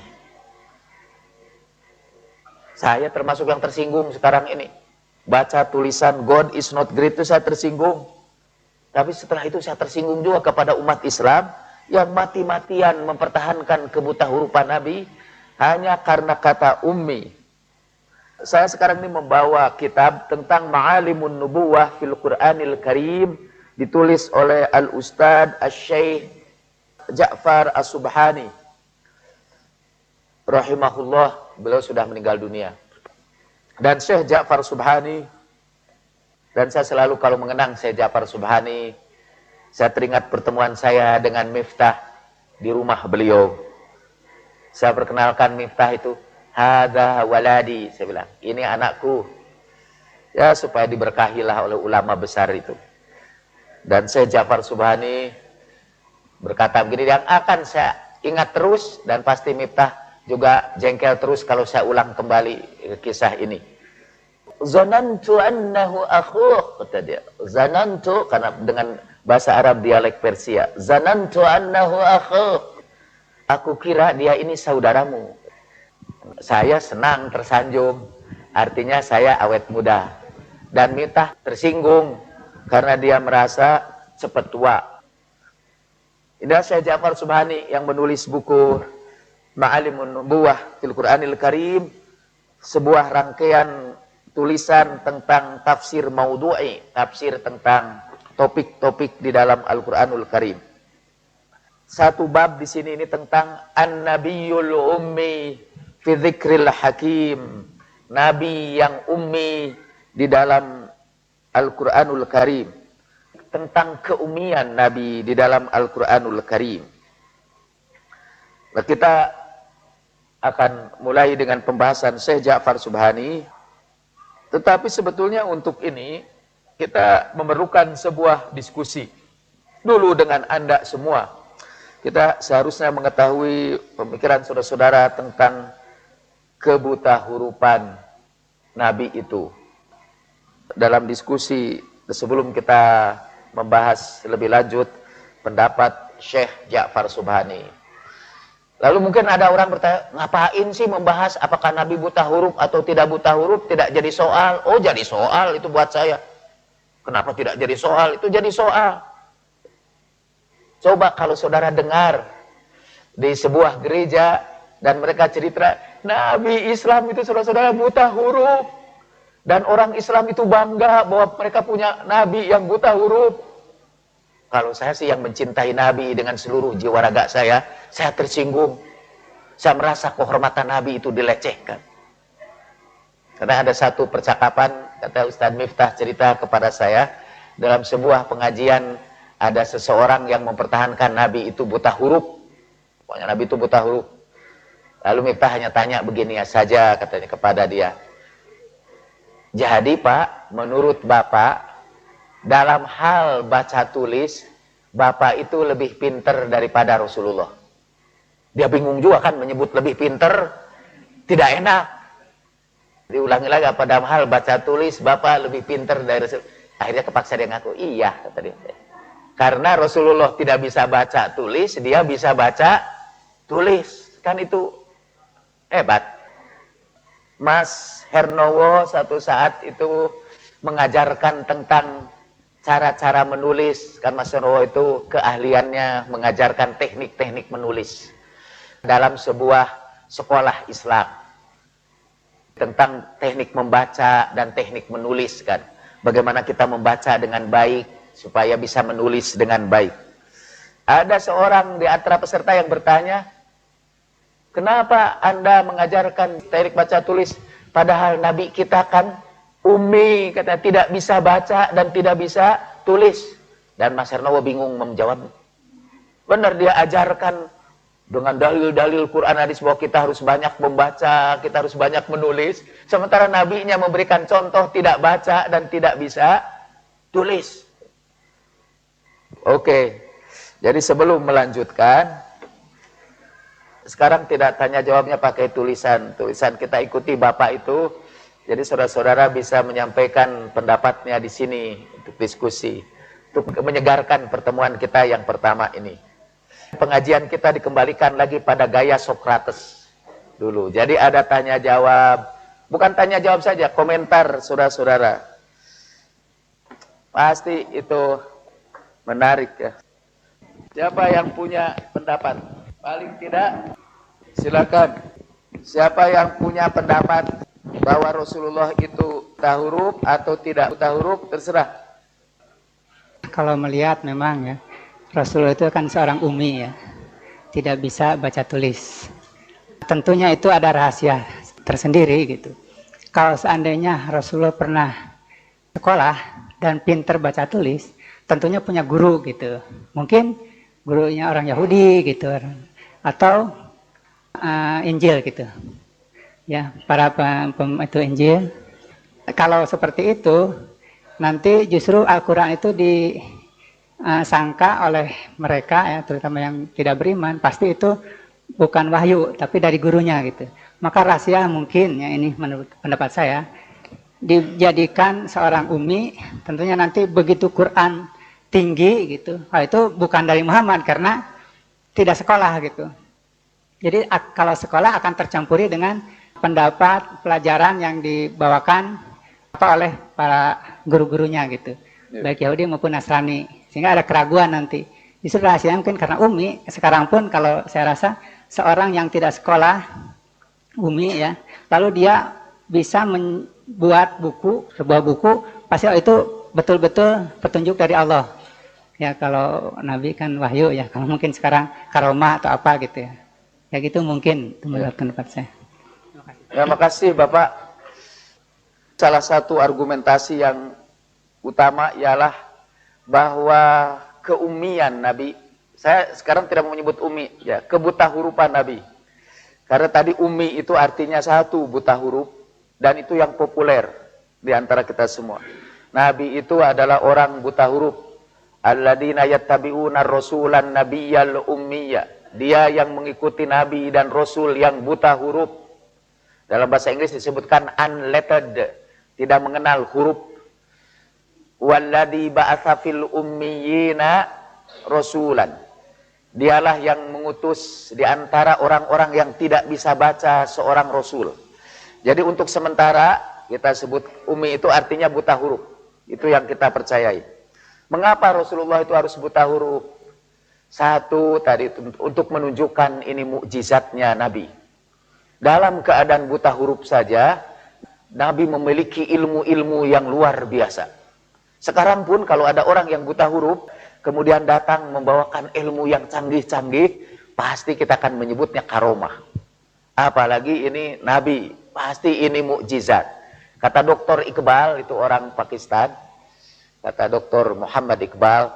Saya termasuk yang tersinggung sekarang ini. Baca tulisan God is not great itu saya tersinggung. Tapi setelah itu saya tersinggung juga kepada umat Islam yang mati-matian mempertahankan kebuta hurufan Nabi hanya karena kata ummi. Saya sekarang ini membawa kitab tentang Ma'alimun Nubuwah fil Qur'anil Karim, ditulis oleh Al-Ustadz Asy-Syaikh Ja'far As-Subhani rahimahullah. Beliau sudah meninggal dunia. Dan Syekh Ja'far Subhani, dan saya selalu kalau mengenang Syekh Ja'far Subhani, saya teringat pertemuan saya dengan Miftah di rumah beliau. Saya perkenalkan Miftah itu, hadza waladi, saya bilang, ini anakku. Ya, supaya diberkahilah oleh ulama besar itu. Dan Syekh Ja'far Subhani berkata begini, yang akan saya ingat terus, dan pasti Miftah juga jengkel terus kalau saya ulang kembali kisah ini. Zanantu annahu akhuh, kata dia. Zanantu, karena dengan bahasa Arab dialek Persia. Zanantu annahu akhuh. Aku kira dia ini saudaramu. Saya senang, tersanjung. Artinya saya awet muda. Dan Miftah tersinggung karena dia merasa cepat tua. Inilah Syekh Ja'far Subhani yang menulis buku Ma'alimun Nubuwah fil Qur'anil Karim, sebuah rangkaian tulisan tentang tafsir maudhu'i, tafsir tentang topik-topik di dalam Al-Qur'anul Karim. satu bab di sini ini tentang An-Nabiyul Ummi fi Dzikril Hakim. Nabi yang ummi di dalam Al-Qur'anul Karim. Tentang keumian Nabi di dalam Al-Qur'anul Karim. Nah, kita akan mulai dengan pembahasan Syekh Ja'far Subhani. Tetapi sebetulnya untuk ini kita memerlukan sebuah diskusi dulu dengan Anda semua. Kita seharusnya mengetahui pemikiran saudara-saudara tentang kebutahurupan Nabi itu. Dalam diskusi sebelum kita membahas lebih lanjut pendapat Syekh Ja'far Subhani. Lalu mungkin ada orang bertanya, ngapain sih membahas apakah Nabi buta huruf atau tidak buta huruf? Tidak jadi soal. Oh, jadi soal itu buat saya. Kenapa tidak jadi soal? Itu jadi soal. Coba kalau saudara dengar di sebuah gereja dan mereka cerita, Nabi Islam itu saudara-saudara buta huruf. Dan orang Islam itu bangga bahwa mereka punya Nabi yang buta huruf. Kalau saya sih yang mencintai Nabi dengan seluruh jiwa raga saya tersinggung. Saya merasa kehormatan Nabi itu dilecehkan. Karena ada satu percakapan, kata Ustadz Miftah cerita kepada saya, dalam sebuah pengajian, ada seseorang yang mempertahankan Nabi itu buta huruf. Pokoknya Nabi itu buta huruf. Lalu Miftah hanya tanya begini saja katanya kepada dia. Jadi Pak, menurut Bapak, dalam hal baca tulis, Bapak itu lebih pinter daripada Rasulullah. Dia bingung juga kan menyebut lebih pinter, tidak enak. Diulangi lagi, apa dalam hal baca tulis, Bapak lebih pinter dari Rasulullah. Akhirnya kepaksa dia ngaku, iya kata dia. Karena Rasulullah tidak bisa baca tulis, dia bisa baca tulis. Kan itu hebat. Mas Hernowo satu saat itu mengajarkan tentang cara-cara menulis. Kan Mas Hernowo itu keahliannya mengajarkan teknik-teknik menulis dalam sebuah sekolah Islam. Tentang teknik membaca dan teknik menulis kan. Bagaimana kita membaca dengan baik supaya bisa menulis dengan baik. Ada seorang di antara peserta yang bertanya, kenapa Anda mengajarkan teknik baca tulis, padahal Nabi kita kan ummi, kata tidak bisa baca dan tidak bisa tulis. Dan Mas Hernowo bingung menjawab. Benar, dia ajarkan dengan dalil-dalil Quran hadis bahwa kita harus banyak membaca, kita harus banyak menulis. Sementara Nabi-Nya memberikan contoh tidak baca dan tidak bisa tulis. Oke, jadi sebelum melanjutkan, sekarang tidak tanya jawabnya pakai tulisan. Tulisan kita ikuti Bapak itu. Jadi saudara-saudara bisa menyampaikan pendapatnya di sini untuk diskusi. Untuk menyegarkan pertemuan kita yang pertama ini. Pengajian kita dikembalikan lagi pada gaya Sokrates dulu. Jadi ada tanya jawab. Bukan tanya jawab saja, komentar saudara-saudara. Pasti itu menarik ya. Siapa yang punya pendapat? Paling tidak, silakan. Siapa yang punya pendapat bahwa Rasulullah itu buta huruf atau tidak buta huruf, terserah. Kalau melihat memang ya, Rasulullah itu kan seorang ummi ya, tidak bisa baca tulis. Tentunya itu ada rahasia tersendiri gitu. Kalau seandainya Rasulullah pernah sekolah dan pinter baca tulis, tentunya punya guru gitu. Mungkin gurunya orang Yahudi gitu, atau Injil gitu. Ya, para itu Injil. Kalau seperti itu, nanti justru Al-Quran itu disangka oleh mereka ya, terutama yang tidak beriman, pasti itu bukan wahyu, tapi dari gurunya gitu. Maka rahasia mungkin ya, ini menurut pendapat saya, dijadikan seorang ummi, tentunya nanti begitu Quran tinggi gitu, itu bukan dari Muhammad karena tidak sekolah gitu. Jadi kalau sekolah akan tercampuri dengan pendapat pelajaran yang dibawakan oleh para guru-gurunya gitu, baik Yahudi maupun Nasrani, sehingga ada keraguan nanti. Justru rahasia mungkin karena ummi. Sekarang pun kalau saya rasa seorang yang tidak sekolah ummi ya, lalu dia bisa membuat buku, sebuah buku, pasti itu betul-betul petunjuk dari Allah. Ya kalau Nabi kan wahyu ya, kalau mungkin sekarang karomah atau apa gitu ya. Ya gitu mungkin itu menurut pendapat saya. Ya, makasih Bapak. Salah satu argumentasi yang utama ialah bahwa keumian Nabi, saya sekarang tidak mau menyebut umi, ya, kebutahurupan Nabi. Karena tadi umi itu artinya satu, buta huruf, dan itu yang populer di antara kita semua. Nabi itu adalah orang buta huruf. Alladzina yattabi'una rasulan nabiyyal ummiyya. Dia yang mengikuti Nabi dan Rasul yang buta huruf. Dalam bahasa Inggris disebutkan unlettered, tidak mengenal huruf. Walladzi ba'atsa fil ummiyina rasulan. Dialah yang mengutus di antara orang-orang yang tidak bisa baca seorang rasul. Jadi untuk sementara kita sebut ummi itu artinya buta huruf. Itu yang kita percayai. Mengapa Rasulullah itu harus buta huruf? Satu, tadi untuk menunjukkan ini mukjizatnya Nabi. Dalam keadaan buta huruf saja, Nabi memiliki ilmu-ilmu yang luar biasa. Sekarang pun kalau ada orang yang buta huruf, kemudian datang membawakan ilmu yang canggih-canggih, pasti kita akan menyebutnya karomah. Apalagi ini Nabi, pasti ini mukjizat. Kata Dr. Iqbal, itu orang Pakistan, kata Dr. Muhammad Iqbal,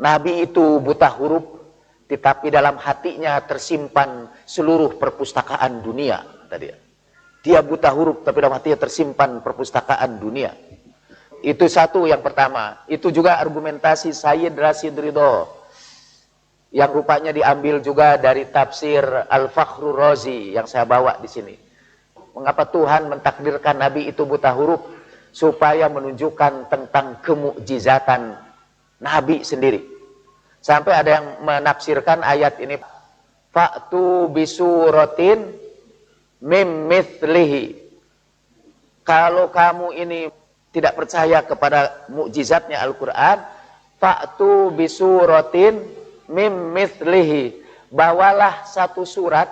Nabi itu buta huruf, tetapi dalam hatinya tersimpan seluruh perpustakaan dunia. Dia buta huruf, tapi dalam hatinya tersimpan perpustakaan dunia. Itu satu yang pertama. Itu juga argumentasi Sayyid Rashid Ridho, yang rupanya diambil juga dari tafsir Al-Fakhrur Razi yang saya bawa di sini. Mengapa Tuhan mentakdirkan Nabi itu buta huruf? Supaya menunjukkan tentang kemukjizatan Nabi sendiri. Sampai ada yang menafsirkan ayat ini, fa'tu bisuratin mim mithlihi. Kalau kamu ini tidak percaya kepada mukjizatnya Al-Quran, fa'tu bisuratin mim mithlihi. Bawalah satu surat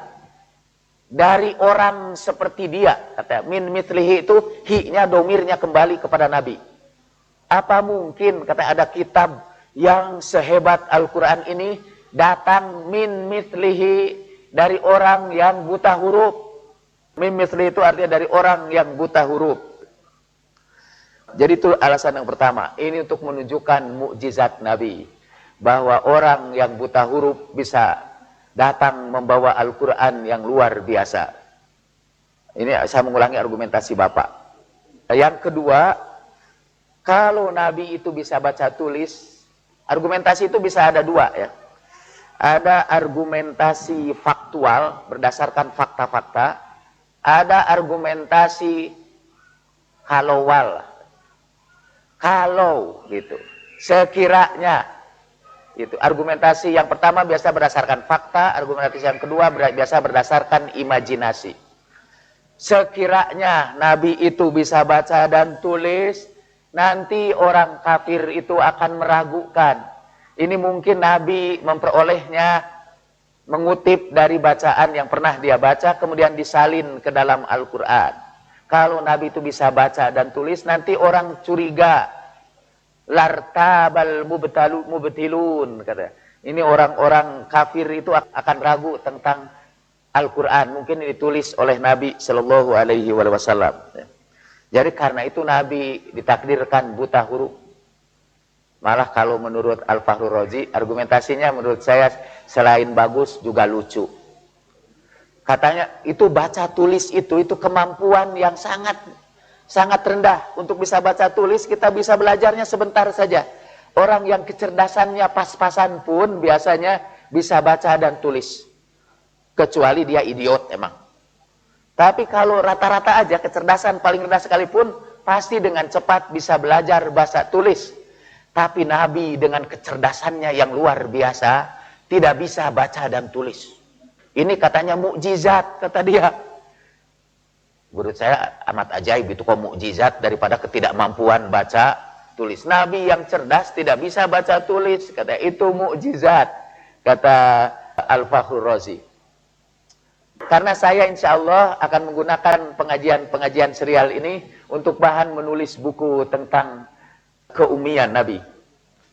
dari orang seperti dia. Kata min mithlihi itu hi-nya domirnya kembali kepada Nabi. Apa mungkin kata ada kitab yang sehebat Al-Quran ini datang min mithlihi dari orang yang buta huruf. Min mithlihi itu artinya dari orang yang buta huruf. Jadi itu alasan yang pertama. Ini untuk menunjukkan mukjizat Nabi, bahwa orang yang buta huruf bisa datang membawa Al-Quran yang luar biasa. Ini saya mengulangi argumentasi Bapak. Yang kedua, kalau Nabi itu bisa baca tulis, argumentasi itu bisa ada dua ya. Ada argumentasi faktual berdasarkan fakta-fakta, ada argumentasi kalauwal. Kalau gitu, sekiranya. Itu argumentasi yang pertama biasa berdasarkan fakta, argumentasi yang kedua biasa berdasarkan imajinasi. Sekiranya Nabi itu bisa baca dan tulis, nanti orang kafir itu akan meragukan. Ini mungkin Nabi memperolehnya mengutip dari bacaan yang pernah dia baca, kemudian disalin ke dalam Al-Quran. Kalau Nabi itu bisa baca dan tulis, nanti orang curiga. Lartabal mubtilun, kata. Ini orang-orang kafir itu akan ragu tentang Al-Quran. Mungkin ditulis oleh Nabi Shallallahu Alaihi Wasallam. Jadi karena itu Nabi ditakdirkan buta huruf. Malah kalau menurut Al-Fakhrur Razi, argumentasinya menurut saya selain bagus juga lucu. Katanya itu baca tulis itu kemampuan yang sangat rendah. Untuk bisa baca tulis kita bisa belajarnya sebentar saja. Orang yang kecerdasannya pas-pasan pun biasanya bisa baca dan tulis. Kecuali dia idiot emang. Tapi kalau rata-rata aja kecerdasan paling rendah sekalipun pasti dengan cepat bisa belajar bahasa tulis. Tapi Nabi dengan kecerdasannya yang luar biasa tidak bisa baca dan tulis. Ini katanya mukjizat kata dia. Menurut saya amat ajaib itu kok mukjizat daripada ketidakmampuan baca tulis. Nabi yang cerdas tidak bisa baca tulis, kata itu mukjizat, kata Al-Fakhrur Razi. Karena saya insya Allah akan menggunakan pengajian serial ini untuk bahan menulis buku tentang keumian Nabi.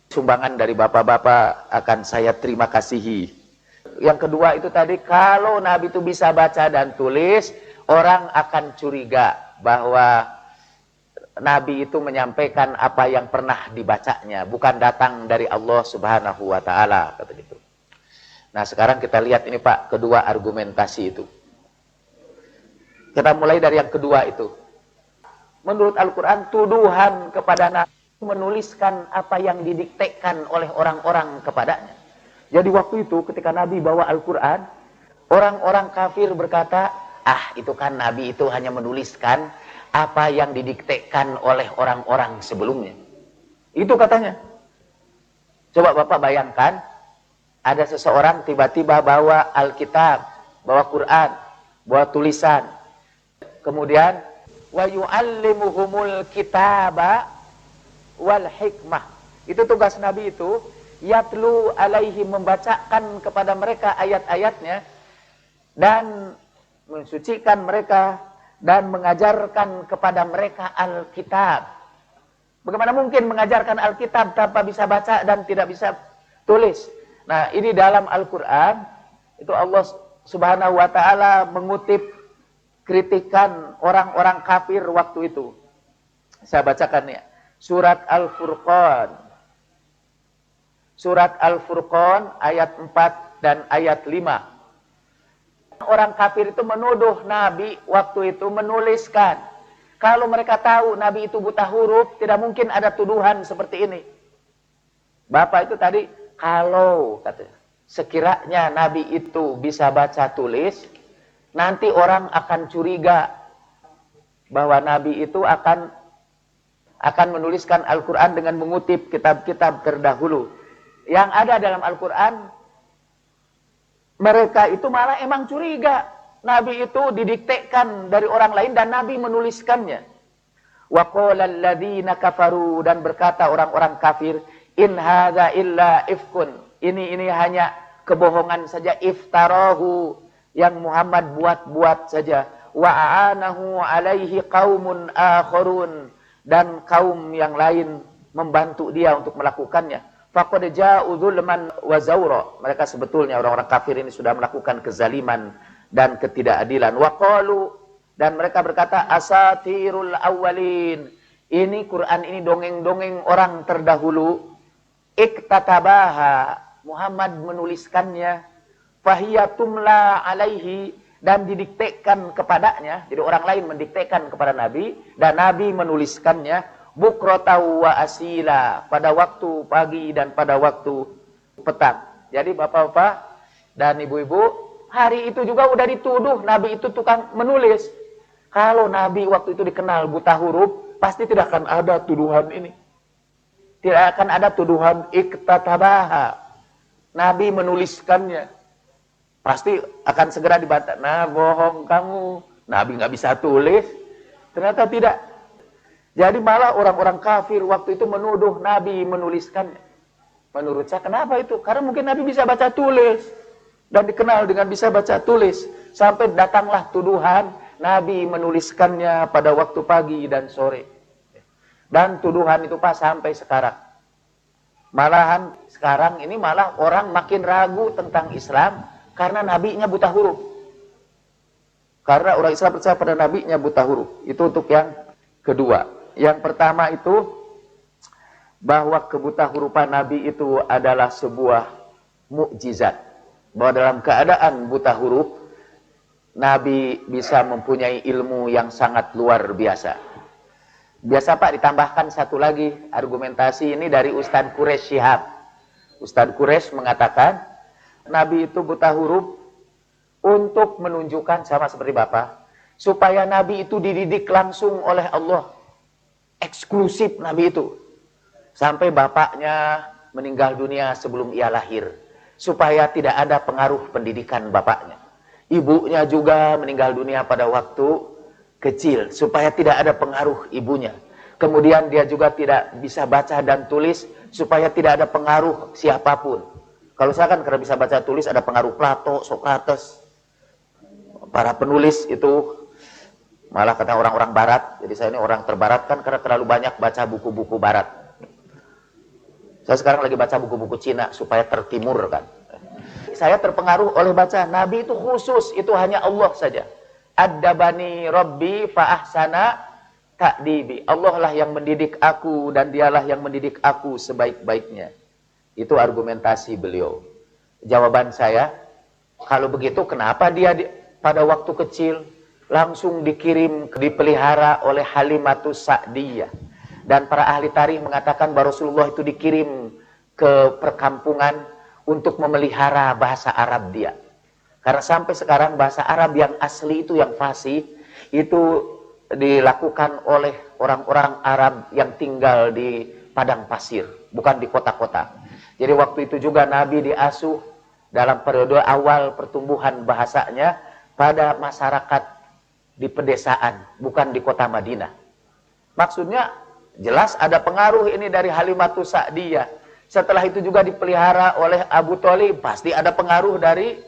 Sumbangan dari bapak-bapak akan saya terima kasihi. Yang kedua itu tadi, kalau Nabi itu bisa baca dan tulis, orang akan curiga bahwa Nabi itu menyampaikan apa yang pernah dibacanya, bukan datang dari Allah Subhanahu wa Ta'ala, kata gitu. Nah, sekarang kita lihat ini Pak, kedua argumentasi itu. Kita mulai dari yang kedua itu. Menurut Al-Quran, tuduhan kepada Nabi menuliskan apa yang didiktekan oleh orang-orang kepadanya. Jadi waktu itu ketika Nabi bawa Al-Quran, orang-orang kafir berkata, itu kan Nabi itu hanya menuliskan apa yang didiktekan oleh orang-orang sebelumnya. Itu katanya. Coba Bapak bayangkan, ada seseorang tiba-tiba bawa Alkitab, bawa Quran, bawa tulisan. Kemudian wa yu'allimuhumul kitaba wal hikmah. Itu tugas Nabi itu, yatlu alaihim, membacakan kepada mereka ayat-ayatnya dan mensucikan mereka dan mengajarkan kepada mereka Alkitab. Bagaimana mungkin mengajarkan Alkitab tanpa bisa baca dan tidak bisa tulis? Nah, ini dalam Al-Qur'an itu Allah Subhanahu wa Ta'ala mengutip kritikan orang-orang kafir waktu itu. Saya bacakan ya. Surat Al-Furqan. Surat Al-Furqan ayat 4 dan ayat 5. Orang kafir itu menuduh Nabi waktu itu menuliskan. Kalau mereka tahu Nabi itu buta huruf, tidak mungkin ada tuduhan seperti ini. Bapak itu tadi, kalau katanya, sekiranya Nabi itu bisa baca tulis, nanti orang akan curiga bahwa Nabi itu akan menuliskan Al-Quran dengan mengutip kitab-kitab terdahulu. Yang ada dalam Al-Quran, mereka itu malah emang curiga. Nabi itu didiktekan dari orang lain dan Nabi menuliskannya. Wa qala alladziina kafaru, dan berkata orang-orang kafir, in hadza illa ifkun. Ini hanya kebohongan saja, iftarahu, yang Muhammad buat-buat saja. Wa a'anahu alaihi qaumun akharun, dan kaum yang lain membantu dia untuk melakukannya. Faqad ja'u dzulman wa zawra. Mereka sebetulnya orang-orang kafir ini sudah melakukan kezaliman dan ketidakadilan. Wa qalu, dan mereka berkata, asatirul awwalin. Ini Quran ini dongeng-dongeng orang terdahulu. Iktatabaha, Muhammad menuliskannya. Fahiyatumla alaihi, dan didiktekan kepadanya. Jadi orang lain mendiktekan kepada Nabi dan Nabi menuliskannya. Bukrotau wa asila, pada waktu pagi dan pada waktu petang. Jadi bapak-bapak dan ibu-ibu, hari itu juga udah dituduh Nabi itu tukang menulis. Kalau Nabi waktu itu dikenal buta huruf, pasti tidak akan ada tuduhan ini. Tidak akan ada tuduhan iktatabaha, Nabi menuliskannya. Pasti akan segera dibantah. Nah, bohong kamu. Nabi nggak bisa tulis. Ternyata tidak. Jadi malah orang-orang kafir waktu itu menuduh Nabi menuliskannya. Menurut saya kenapa itu? Karena mungkin Nabi bisa baca tulis. Dan dikenal dengan bisa baca tulis. Sampai datanglah tuduhan Nabi menuliskannya pada waktu pagi dan sore. Dan tuduhan itu Pak sampai sekarang. Malahan sekarang ini malah orang makin ragu tentang Islam. Karena nabinya buta huruf. Karena orang Islam percaya pada nabinya buta huruf. Itu untuk yang kedua. Yang pertama itu, bahwa kebuta hurufan Nabi itu adalah sebuah mukjizat. Bahwa dalam keadaan buta huruf, Nabi bisa mempunyai ilmu yang sangat luar biasa. Biasa Pak ditambahkan satu lagi argumentasi ini dari Ustadz Quraisy Shihab. Ustadz Quraisy mengatakan, Nabi itu buta huruf untuk menunjukkan, sama seperti Bapak, supaya Nabi itu dididik langsung oleh Allah. Eksklusif Nabi itu. Sampai bapaknya meninggal dunia sebelum ia lahir. Supaya tidak ada pengaruh pendidikan bapaknya. Ibunya juga meninggal dunia pada waktu kecil. Supaya tidak ada pengaruh ibunya. Kemudian dia juga tidak bisa baca dan tulis. Supaya tidak ada pengaruh siapapun. Kalau saya kan karena bisa baca tulis ada pengaruh Plato, Socrates, para penulis itu malah kata orang-orang barat. Jadi saya ini orang terbarat kan karena terlalu banyak baca buku-buku barat. Saya sekarang lagi baca buku-buku Cina supaya tertimur kan. Saya terpengaruh oleh baca Nabi itu khusus, itu hanya Allah saja. Addabani Rabbi fa ahsana ta'dibi. Allah lah yang mendidik aku dan dialah yang mendidik aku sebaik-baiknya. Itu argumentasi beliau. Jawaban saya, kalau begitu kenapa dia pada waktu kecil langsung dikirim, dipelihara oleh Halimatus Sa'diyah. Dan para ahli tarikh mengatakan bahwa Rasulullah itu dikirim ke perkampungan untuk memelihara bahasa Arab dia. Karena sampai sekarang bahasa Arab yang asli itu, yang fasih, itu dilakukan oleh orang-orang Arab yang tinggal di padang pasir, bukan di kota-kota. Jadi waktu itu juga Nabi diasuh dalam periode awal pertumbuhan bahasanya pada masyarakat di pedesaan, bukan di kota Madinah. Maksudnya jelas ada pengaruh ini dari Halimatus Sa'diyah. Setelah itu juga dipelihara oleh Abu Thalib, pasti ada pengaruh dari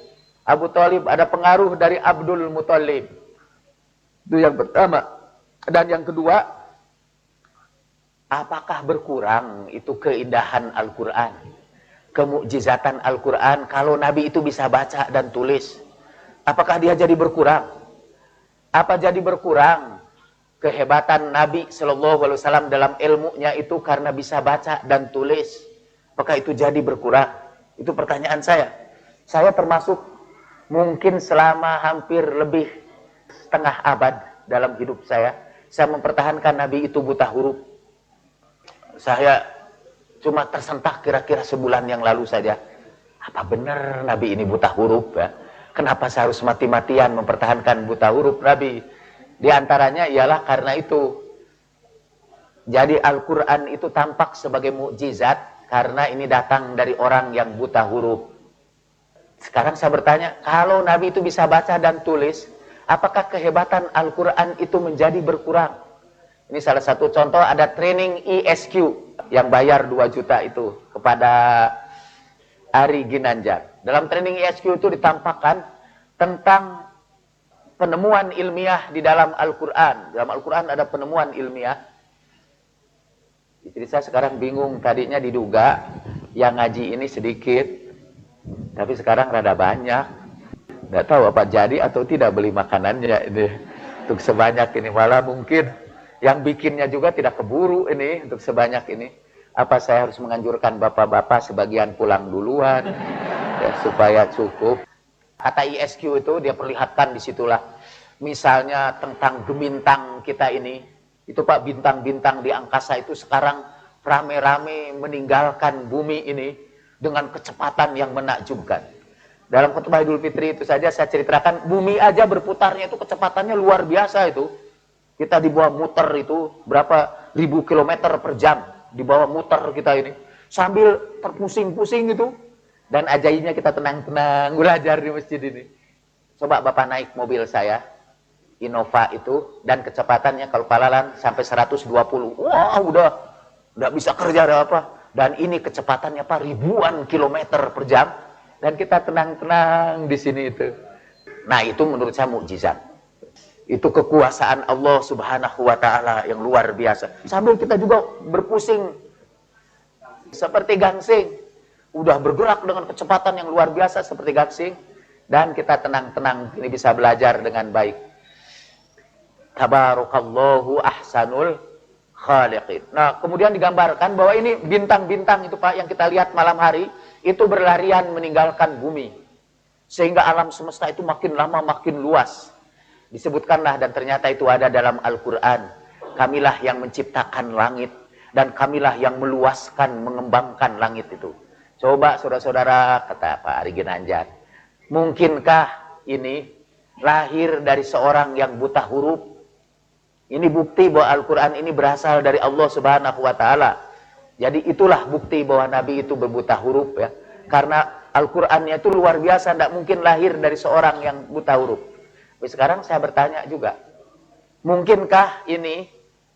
Abu Thalib, ada pengaruh dari Abdul Muthalib. Itu yang pertama. Dan yang kedua, apakah berkurang itu keindahan Al-Quran, kemukjizatan Al-Quran kalau Nabi itu bisa baca dan tulis? Apakah dia jadi berkurang? Apa jadi berkurang kehebatan Nabi SAW dalam ilmunya itu karena bisa baca dan tulis? Apakah itu jadi berkurang? Itu pertanyaan saya. Saya termasuk mungkin selama hampir lebih setengah abad dalam hidup saya mempertahankan Nabi itu buta huruf. Saya cuma tersentak kira-kira sebulan yang lalu saja. Apa benar Nabi ini buta huruf ya? Kenapa saya harus mati-matian mempertahankan buta huruf Nabi? Di antaranya ialah karena itu. Jadi Al-Quran itu tampak sebagai mukjizat karena ini datang dari orang yang buta huruf. Sekarang saya bertanya, kalau Nabi itu bisa baca dan tulis, apakah kehebatan Al-Quran itu menjadi berkurang? Ini salah satu contoh, ada training ESQ yang bayar 2 juta itu kepada Ari Ginanjar. Dalam training ESQ itu ditampakkan tentang penemuan ilmiah di dalam Al-Quran. Dalam Al-Quran ada penemuan ilmiah. Jadi saya sekarang bingung, tadinya diduga yang ngaji ini sedikit, tapi sekarang rada banyak. Nggak tahu apa jadi atau tidak beli makanannya ini untuk sebanyak ini. Malah mungkin yang bikinnya juga tidak keburu ini untuk sebanyak ini. Apa saya harus menganjurkan bapak-bapak sebagian pulang duluan ya, supaya cukup. Kata ISQ itu dia perlihatkan disitulah. Misalnya tentang gemintang kita ini. Itu Pak, bintang-bintang di angkasa itu sekarang rame-rame meninggalkan bumi ini dengan kecepatan yang menakjubkan. Dalam khutbah Idul Fitri itu saja saya ceritakan, bumi aja berputarnya itu kecepatannya luar biasa itu. Kita di bawah muter itu berapa ribu kilometer per jam. Di bawah muter kita ini. Sambil terpusing-pusing itu. Dan ajaibnya kita tenang-tenang belajar di masjid ini. Coba Bapak naik mobil saya. Innova itu, dan kecepatannya kalau palalan sampai 120. Wah, udah bisa kerja ada apa. Dan ini kecepatannya Pak ribuan kilometer per jam, dan kita tenang-tenang di sini itu. Nah, itu menurut saya mukjizat. Itu kekuasaan Allah Subhanahu wa taala yang luar biasa. Sambil kita juga berpusing seperti gangsing. Udah bergerak dengan kecepatan yang luar biasa seperti gangsing, dan kita tenang-tenang ini bisa belajar dengan baik. Tabarakallahu ahsanul khaliqin. Nah, kemudian digambarkan bahwa ini bintang-bintang itu Pak yang kita lihat malam hari itu berlarian meninggalkan bumi. Sehingga alam semesta itu makin lama makin luas. Disebutkanlah dan ternyata itu ada dalam Al-Qur'an. Kamilah yang menciptakan langit dan kamilah yang meluaskan, mengembangkan langit itu. Coba saudara-saudara, kata Pak Ari Ginanjar, mungkinkah ini lahir dari seorang yang buta huruf? Ini bukti bahwa Al-Quran ini berasal dari Allah Subhanahu wa Ta'ala. Jadi itulah bukti bahwa Nabi itu berbuta huruf ya. Karena Al-Qurannya itu luar biasa, tidak mungkin lahir dari seorang yang buta huruf. Tapi sekarang saya bertanya juga, mungkinkah ini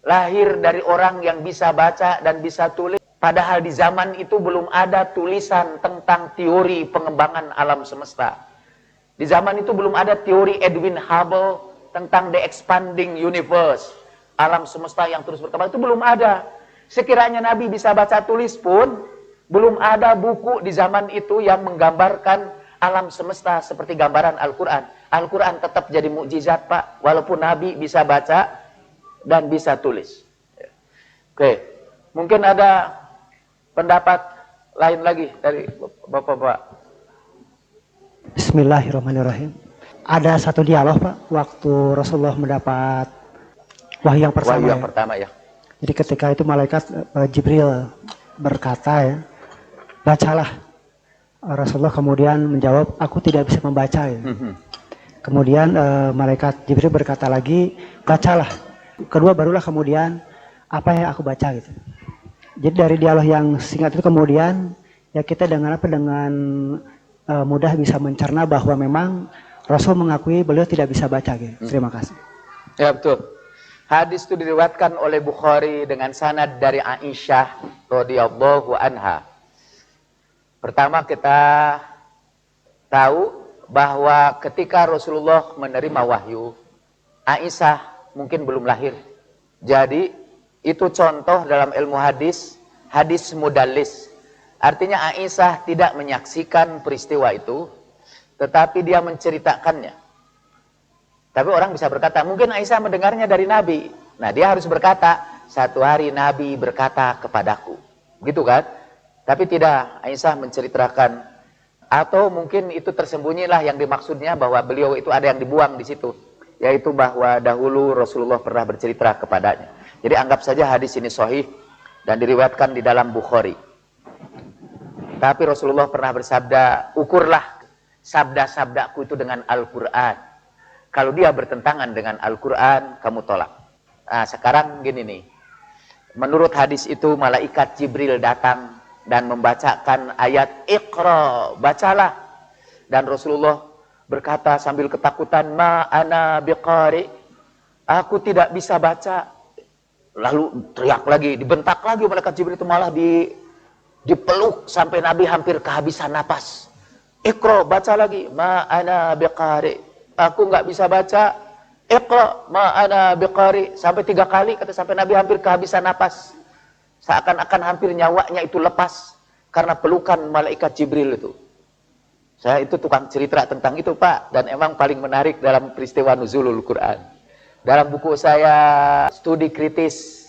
lahir dari orang yang bisa baca dan bisa tulis? Padahal di zaman itu belum ada tulisan tentang teori pengembangan alam semesta. Di zaman itu belum ada teori Edwin Hubble tentang the expanding universe, alam semesta yang terus berkembang, itu belum ada. Sekiranya Nabi bisa baca tulis pun, Belum ada buku di zaman itu yang menggambarkan alam semesta seperti gambaran Al-Quran. Al-Quran tetap jadi mukjizat, Pak. Walaupun Nabi bisa baca dan bisa tulis. Oke, mungkin ada pendapat lain lagi dari Bapak-Bapak. Bismillahirrahmanirrahim. Ada satu dialog, Pak, waktu Rasulullah mendapat wahyu yang pertama. Wahyu yang pertama ya. Jadi ketika itu malaikat Jibril berkata ya, bacalah. Rasulullah kemudian menjawab, aku tidak bisa membaca ya. Kemudian malaikat Jibril berkata lagi, bacalah. Kedua barulah kemudian apa yang aku baca gitu. Jadi dari dialog yang singkat itu kemudian ya kita dengan mudah bisa mencerna bahwa memang Rasul mengakui beliau tidak bisa baca gitu. Terima kasih. Ya betul. Hadis itu diriwayatkan oleh Bukhari dengan sanad dari Aisyah radhiyallahu anha. Pertama kita tahu bahwa ketika Rasulullah menerima wahyu, Aisyah mungkin belum lahir. Jadi itu contoh dalam ilmu hadis, hadis mudallis. Artinya Aisyah tidak menyaksikan peristiwa itu, tetapi dia menceritakannya. Tapi orang bisa berkata, mungkin Aisyah mendengarnya dari Nabi. Nah dia harus berkata, satu hari Nabi berkata kepadaku. Gitu kan? Tapi tidak, Aisyah menceritakan. Atau mungkin itu tersembunyilah yang dimaksudnya bahwa beliau itu ada yang dibuang di situ. Yaitu bahwa dahulu Rasulullah pernah bercerita kepadanya. Jadi anggap saja hadis ini sahih dan diriwayatkan di dalam Bukhari. Tapi Rasulullah pernah bersabda, ukurlah sabda-sabdaku itu dengan Al-Quran. Kalau dia bertentangan dengan Al-Quran, kamu tolak. Nah, sekarang gini nih. Menurut hadis itu, malaikat Jibril datang dan membacakan ayat Iqra, bacalah. Dan Rasulullah berkata sambil ketakutan, ma ana biqari, aku tidak bisa baca. Lalu teriak lagi, dibentak lagi malaikat Jibril itu, malah dipeluk sampai Nabi hampir kehabisan napas. Iqra, baca lagi, ma ana biqari. Aku nggak bisa baca. Iqra ma ana biqari, sampai 3 kali kata, sampai Nabi hampir kehabisan napas. Seakan-akan hampir nyawanya itu lepas karena pelukan malaikat Jibril itu. Saya itu tukang cerita tentang itu, Pak, dan emang paling menarik dalam peristiwa nuzulul Quran. Dalam buku saya studi kritis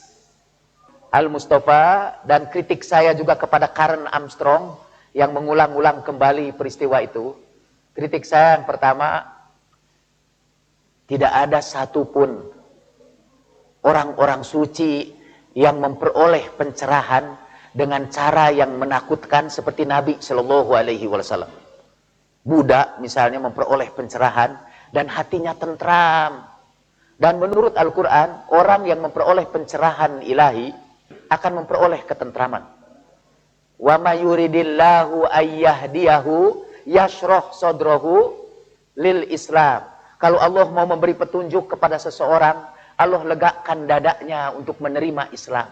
Al-Mustafa dan kritik saya juga kepada Karen Armstrong yang mengulang-ulang kembali peristiwa itu. Kritik saya yang pertama, tidak ada satupun orang-orang suci yang memperoleh pencerahan dengan cara yang menakutkan seperti Nabi Shallallahu Alaihi Wasallam. Buddha misalnya memperoleh pencerahan dan hatinya tentram. Dan menurut Al-Quran, orang yang memperoleh pencerahan ilahi akan memperoleh ketentraman. Wa may yuridillahu ayyahdiyahu yashrah sadrahu lil Islam. Kalau Allah mau memberi petunjuk kepada seseorang, Allah legakan dadanya untuk menerima Islam.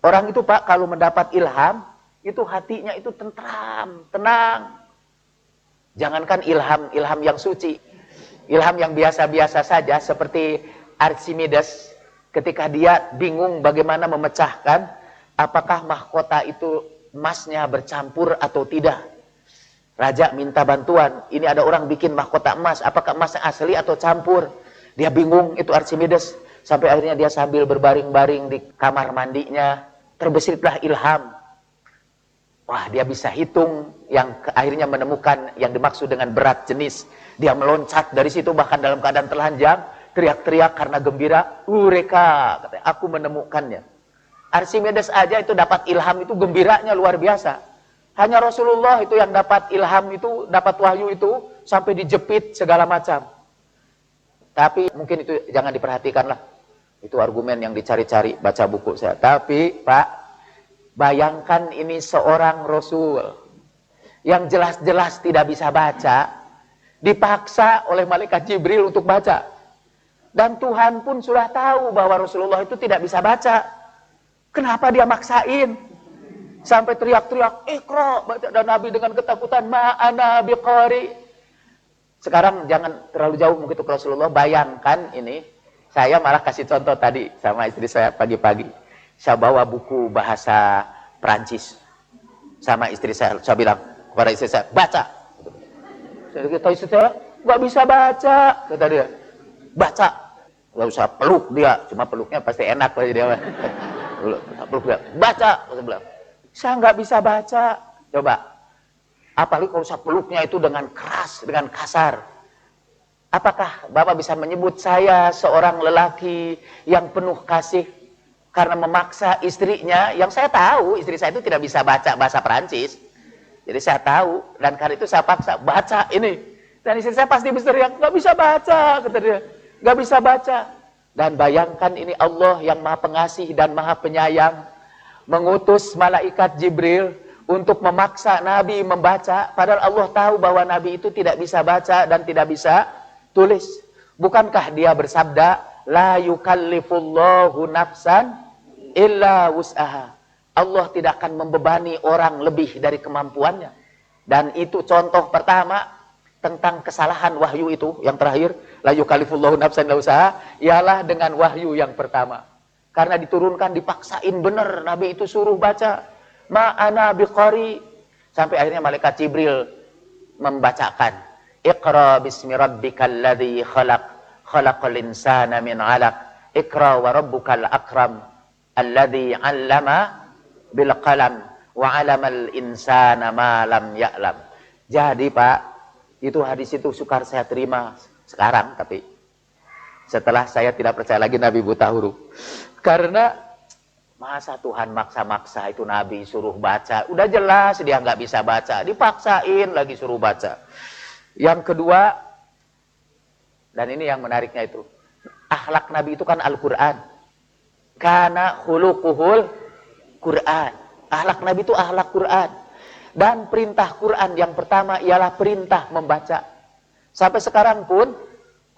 Orang itu, Pak, kalau mendapat ilham, itu hatinya itu tentram, tenang. Jangankan ilham yang suci. Ilham yang biasa-biasa saja, seperti Archimedes, ketika dia bingung bagaimana memecahkan, apakah mahkota itu emasnya bercampur atau tidak. Raja minta bantuan, ini ada orang bikin mahkota emas, apakah emasnya asli atau campur? Dia bingung, itu Archimedes. Sampai akhirnya dia sambil berbaring-baring di kamar mandinya, terbesitlah ilham. Wah, dia bisa hitung, yang akhirnya menemukan yang dimaksud dengan berat jenis. Dia meloncat dari situ, bahkan dalam keadaan telanjang, teriak-teriak karena gembira, Eureka, katanya, aku menemukannya. Archimedes aja itu dapat ilham itu gembiranya luar biasa. Hanya Rasulullah itu yang dapat ilham itu, dapat wahyu itu, sampai dijepit segala macam. Tapi mungkin itu jangan diperhatikanlah. Itu argumen yang dicari-cari, baca buku saya. Tapi Pak, bayangkan ini seorang Rasul yang jelas-jelas tidak bisa baca, dipaksa oleh malaikat Jibril untuk baca. Dan Tuhan pun sudah tahu bahwa Rasulullah itu tidak bisa baca. Kenapa dia maksain? Sampai teriak-teriak, Iqra, baca, dan Nabi dengan ketakutan, ma ana biqari. Sekarang jangan terlalu jauh mungkin ke Rasulullah, bayangkan ini. Saya malah kasih contoh tadi sama istri saya pagi-pagi. Saya bawa buku bahasa Perancis. sama istri saya bilang kepada istri saya, baca. Saya kata istri saya, nggak bisa baca, kata dia. Baca, nggak usah peluk dia, cuma peluknya pasti enak aja dia. Peluk dia, baca, saya bilang. Saya nggak bisa baca, coba. Apalagi kalau usah peluknya itu dengan keras, dengan kasar. Apakah Bapak bisa menyebut saya seorang lelaki yang penuh kasih karena memaksa istrinya, yang saya tahu istri saya itu tidak bisa baca bahasa Perancis. Jadi saya tahu, dan karena itu saya paksa, baca ini. Dan istri saya pasti berteriak, nggak bisa baca, kata dia. Nggak bisa baca. Dan bayangkan ini Allah yang maha pengasih dan maha penyayang, mengutus malaikat Jibril untuk memaksa Nabi membaca, padahal Allah tahu bahwa Nabi itu tidak bisa baca dan tidak bisa tulis. Bukankah dia bersabda, la yukallifullahu nafsan illa wus'aha. Allah tidak akan membebani orang lebih dari kemampuannya. Dan itu contoh pertama tentang kesalahan wahyu itu, yang terakhir, la yukallifullahu nafsan illa wus'aha, ialah dengan wahyu yang pertama. Karena diturunkan, dipaksain benar, Nabi itu suruh baca. Ma'ana biqari. Sampai akhirnya malaikat Jibril membacakan, Iqra bismi rabbikal ladzi khalaq, khalaqal insana min 'alaq, Iqra wa rabbukal akram, alladzi 'allama bil qalam wa 'alamal insana ma lam ya'lam. Jadi Pak, itu hadis itu sukar saya terima sekarang, tapi setelah saya tidak percaya lagi Nabi buta huruf. Karena masa Tuhan maksa-maksa itu Nabi suruh baca, udah jelas dia nggak bisa baca, dipaksain lagi suruh baca. Yang kedua, dan ini yang menariknya itu, akhlak Nabi itu kan Al-Quran. Kana khuluquhul Quran. Akhlak Nabi itu akhlak Quran. Dan perintah Quran yang pertama ialah perintah membaca. Sampai sekarang pun,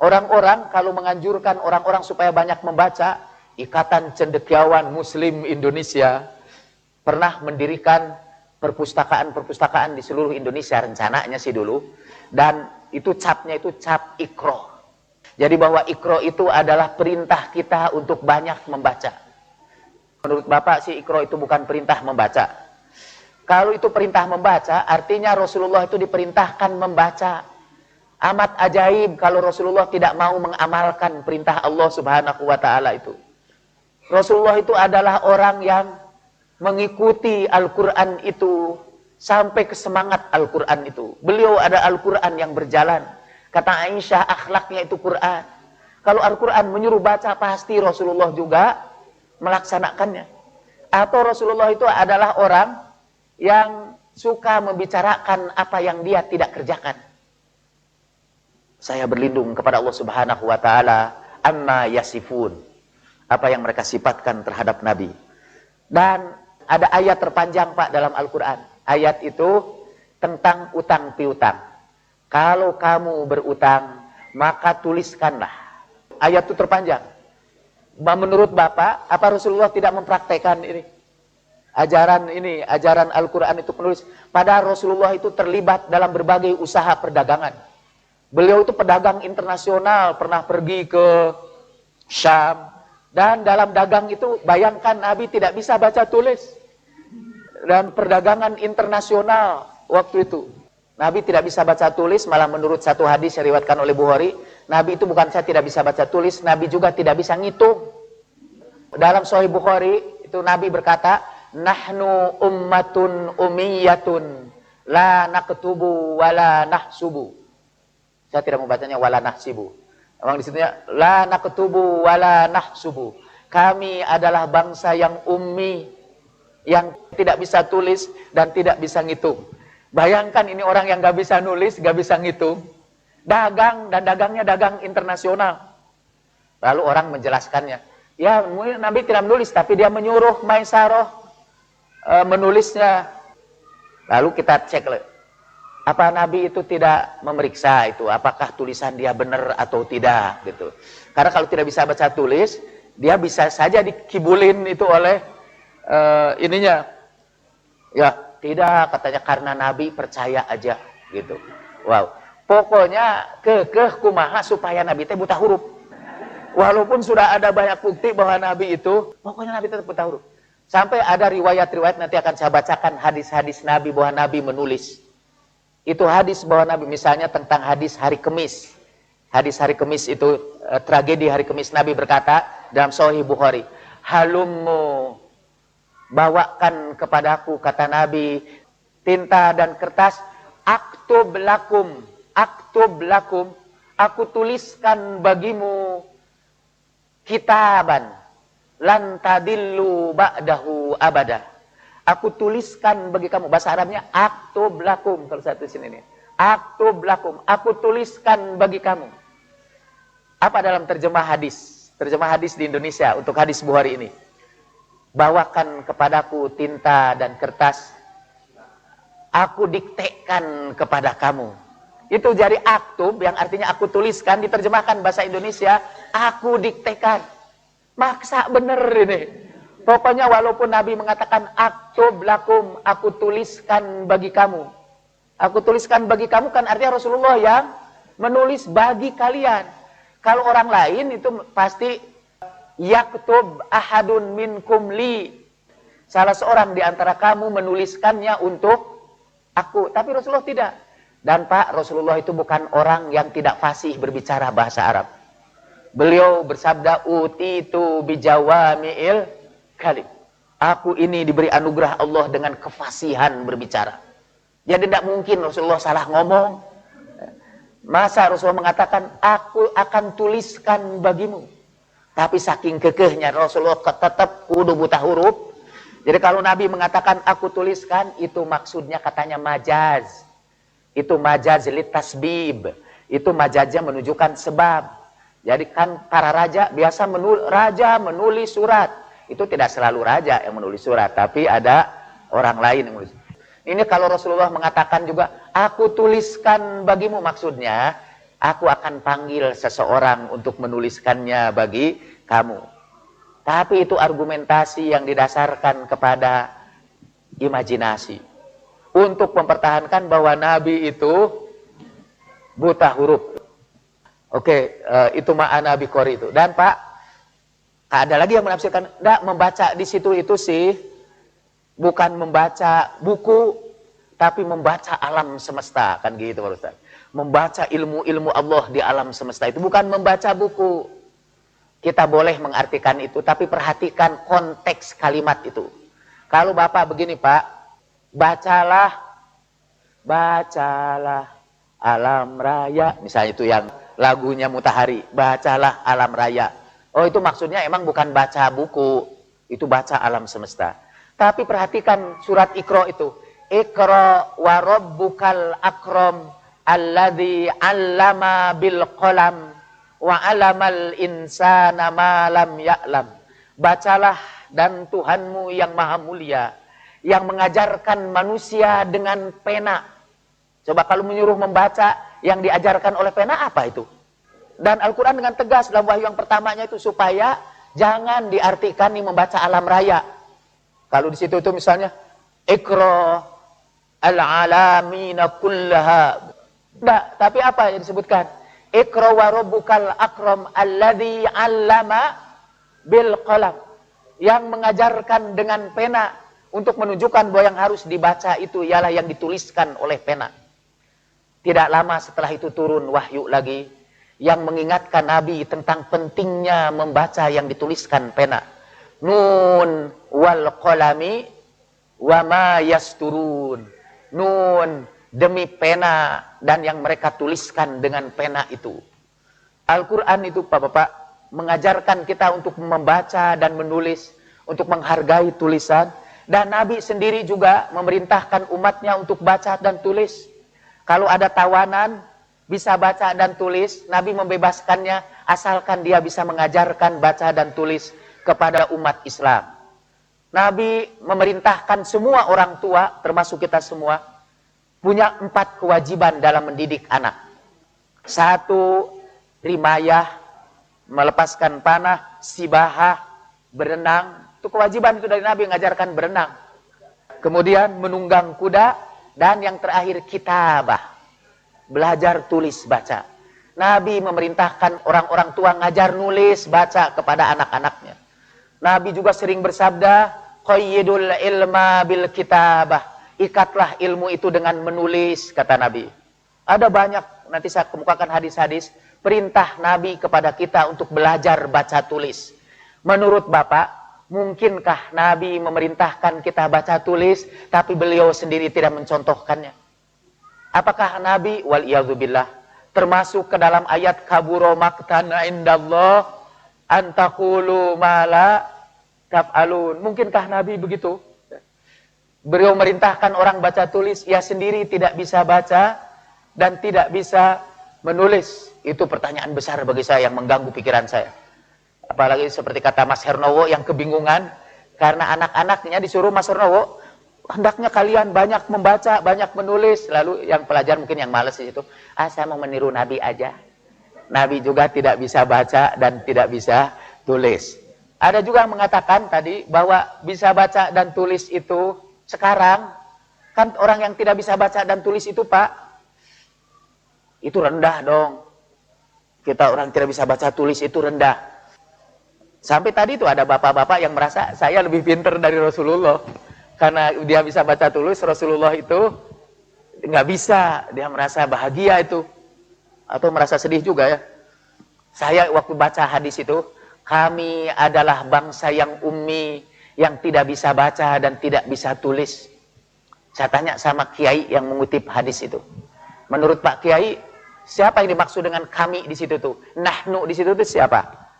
orang-orang kalau menganjurkan orang-orang supaya banyak membaca, Ikatan Cendekiawan Muslim Indonesia pernah mendirikan perpustakaan-perpustakaan di seluruh Indonesia, rencananya sih dulu. Dan itu capnya itu cap Iqra. Jadi bahwa Iqra itu adalah perintah kita untuk banyak membaca. Menurut Bapak sih Iqra itu bukan perintah membaca. Kalau itu perintah membaca, artinya Rasulullah itu diperintahkan membaca. Amat ajaib kalau Rasulullah tidak mau mengamalkan perintah Allah Subhanahu wa Ta'ala itu. Rasulullah itu adalah orang yang mengikuti Al-Quran itu sampai ke semangat Al-Quran itu. Beliau ada Al-Quran yang berjalan. Kata Aisyah, akhlaknya itu Quran. Kalau Al-Quran menyuruh baca, pasti Rasulullah juga melaksanakannya. Atau Rasulullah itu adalah orang yang suka membicarakan apa yang dia tidak kerjakan. Saya berlindung kepada Allah Subhanahu wa Ta'ala, amma yasifun, apa yang mereka sifatkan terhadap Nabi. Dan ada ayat terpanjang Pak dalam Al-Quran. Ayat itu tentang utang piutang. Kalau kamu berutang, maka tuliskanlah. Ayat itu terpanjang. Menurut Bapak, apa Rasulullah tidak mempraktekkan ini? Ajaran Al-Quran itu penulis. Padahal Rasulullah itu terlibat dalam berbagai usaha perdagangan. Beliau itu pedagang internasional, pernah pergi ke Syam. Dan dalam dagang itu, bayangkan Nabi tidak bisa baca tulis. Dan perdagangan internasional waktu itu. Nabi tidak bisa baca tulis, malah menurut satu hadis yang diriwayatkan oleh Bukhari, Nabi itu bukan saya tidak bisa baca tulis, Nabi juga tidak bisa ngitung. Dalam Sahih Bukhari, itu Nabi berkata, Nahnu ummatun umiyatun, la naktubu wa la nahsubu. Saya tidak membacanya wa la nahsibu. Memang disitunya, la naktubu wa la nahsubu. Kami adalah bangsa yang ummi, yang tidak bisa tulis dan tidak bisa ngitung. Bayangkan ini orang yang gak bisa nulis, gak bisa ngitung. Dagang, dan dagangnya dagang internasional. Lalu orang menjelaskannya. Ya, Nabi tidak menulis, tapi dia menyuruh Maisarah menulisnya. Lalu kita cek, apa Nabi itu tidak memeriksa itu, apakah tulisan dia benar atau tidak, gitu. Karena kalau tidak bisa baca tulis, dia bisa saja dikibulin itu oleh ininya. Ya, tidak, katanya karena Nabi percaya aja, gitu. Wow. Pokoknya kekeh kumaha supaya Nabi teh buta huruf. Walaupun sudah ada banyak bukti bahwa Nabi itu, pokoknya Nabi tetap buta huruf. Sampai ada riwayat-riwayat, nanti akan saya bacakan hadis-hadis Nabi bahwa Nabi menulis. Itu hadis bahwa Nabi, misalnya tentang hadis hari Kemis. Hadis hari Kemis itu, tragedi hari Kemis, Nabi berkata dalam Sahih Bukhari, halummu, bawakan kepadaku, kata Nabi, tinta dan kertas, aktub lakum, aku tuliskan bagimu kitaban, lan tadillu ba'dahu abada. Aku tuliskan bagi kamu, bahasa Arabnya aktub lakum, kalau satu sini nih. Aktub lakum, aku tuliskan bagi kamu. Apa dalam terjemah hadis? Terjemah hadis di Indonesia untuk hadis Bukhari ini. Bawakan kepadaku tinta dan kertas, aku diktekan kepada kamu. Itu jadi aktub, yang artinya aku tuliskan, diterjemahkan bahasa Indonesia, aku diktekan. Maksa bener ini. Pokoknya walaupun Nabi mengatakan aktub lakum, aku tuliskan bagi kamu. Aku tuliskan bagi kamu kan artinya Rasulullah yang menulis bagi kalian. Kalau orang lain itu pasti yaktub ahadun minkum li. Salah seorang di antara kamu menuliskannya untuk aku. Tapi Rasulullah tidak. Dan Pak, Rasulullah itu bukan orang yang tidak fasih berbicara bahasa Arab. Beliau bersabda, utitu bijawami'il kalim. Aku ini diberi anugerah Allah dengan kefasihan berbicara. Jadi tidak mungkin Rasulullah salah ngomong. Masa Rasulullah mengatakan, aku akan tuliskan bagimu. Tapi saking kekehnya Rasulullah tetap kudu buta huruf. Jadi kalau Nabi mengatakan aku tuliskan, itu maksudnya katanya majaz. Itu majaz litasbib. Itu majaznya menunjukkan sebab. Jadi kan para raja biasa menulis surat. Itu tidak selalu raja yang menulis surat, tapi ada orang lain yang menulis. Ini kalau Rasulullah mengatakan juga, aku tuliskan bagimu, maksudnya, aku akan panggil seseorang untuk menuliskannya bagi kamu. Tapi itu argumentasi yang didasarkan kepada imajinasi. Untuk mempertahankan bahwa Nabi itu buta huruf. Oke, itu ma'ana biqori itu. Dan Pak, ada lagi yang menafsirkan, enggak, membaca di situ itu sih bukan membaca buku, tapi membaca alam semesta, kan gitu Pak Ustaz. Membaca ilmu-ilmu Allah di alam semesta itu bukan membaca buku. Kita boleh mengartikan itu, tapi perhatikan konteks kalimat itu. Kalau Bapak begini Pak, bacalah alam raya, misalnya itu yang lagunya Mutahari, bacalah alam raya. Oh, itu maksudnya emang bukan baca buku, itu baca alam semesta. Tapi perhatikan surat Iqra itu. Iqra wa rabbukal akram alladzi 'allama bil qalam wa 'allamal insana ma lam ya'lam. Bacalah dan Tuhanmu yang maha mulia yang mengajarkan manusia dengan pena. Coba kalau menyuruh membaca yang diajarkan oleh pena, apa itu? Dan Al-Quran dengan tegas dalam wahyu yang pertamanya itu supaya jangan diartikan nih membaca alam raya. Kalau di situ itu misalnya Iqra al-alamina kullaha. Nah, tapi apa yang disebutkan? Iqra wa rabbukal akram alladzi 'allama bil qalam. Yang mengajarkan dengan pena untuk menunjukkan bahwa yang harus dibaca itu ialah yang dituliskan oleh pena. Tidak lama setelah itu turun wahyu lagi yang mengingatkan Nabi tentang pentingnya membaca yang dituliskan pena. Nun wal qalami wa ma yasturun. Nun, demi pena dan yang mereka tuliskan dengan pena itu. Al-Quran itu Bapak-Bapak mengajarkan kita untuk membaca dan menulis, untuk menghargai tulisan. Dan Nabi sendiri juga memerintahkan umatnya untuk baca dan tulis. Kalau ada tawanan, bisa baca dan tulis, Nabi membebaskannya asalkan dia bisa mengajarkan baca dan tulis kepada umat Islam. Nabi memerintahkan semua orang tua, termasuk kita semua, punya 4 kewajiban dalam mendidik anak. 1, rimayah, melepaskan panah, sibahah, berenang. Itu kewajiban itu dari Nabi, mengajarkan berenang. Kemudian menunggang kuda, dan yang terakhir kitabah. Belajar tulis baca. Nabi memerintahkan orang-orang tua ngajar nulis baca kepada anak-anaknya. Nabi juga sering bersabda, qayyidul ilma bil kitabah. Ikatlah ilmu itu dengan menulis, kata Nabi. Ada banyak, nanti saya kemukakan hadis-hadis, perintah Nabi kepada kita untuk belajar baca tulis. Menurut Bapak, mungkinkah Nabi memerintahkan kita baca tulis, tapi beliau sendiri tidak mencontohkannya? Apakah Nabi, waliyadzubillah, termasuk ke dalam ayat kaburo maktana indallah, antakulu mala taf'alun. Mungkinkah Nabi begitu? Beliau merintahkan orang baca tulis, ia sendiri tidak bisa baca dan tidak bisa menulis. Itu pertanyaan besar bagi saya yang mengganggu pikiran saya. Apalagi seperti kata Mas Hernowo yang kebingungan karena anak-anaknya disuruh Mas Hernowo, hendaknya kalian banyak membaca, banyak menulis. Lalu yang pelajar mungkin yang malas di situ, saya mau meniru Nabi aja. Nabi juga tidak bisa baca dan tidak bisa tulis. Ada juga yang mengatakan tadi bahwa bisa baca dan tulis itu sekarang, kan orang yang tidak bisa baca dan tulis itu Pak, itu rendah dong. Kita orang tidak bisa baca tulis itu rendah. Sampai tadi itu ada bapak-bapak yang merasa saya lebih pintar dari Rasulullah. Karena dia bisa baca tulis, Rasulullah itu nggak bisa. Dia merasa bahagia itu. Atau merasa sedih juga ya. Saya waktu baca hadis itu, kami adalah bangsa yang ummi, yang tidak bisa baca dan tidak bisa tulis. Saya tanya sama Kiai yang mengutip hadis itu. Menurut Pak Kiai, siapa yang dimaksud dengan kami di situ tuh? Nahnu di situ tuh siapa?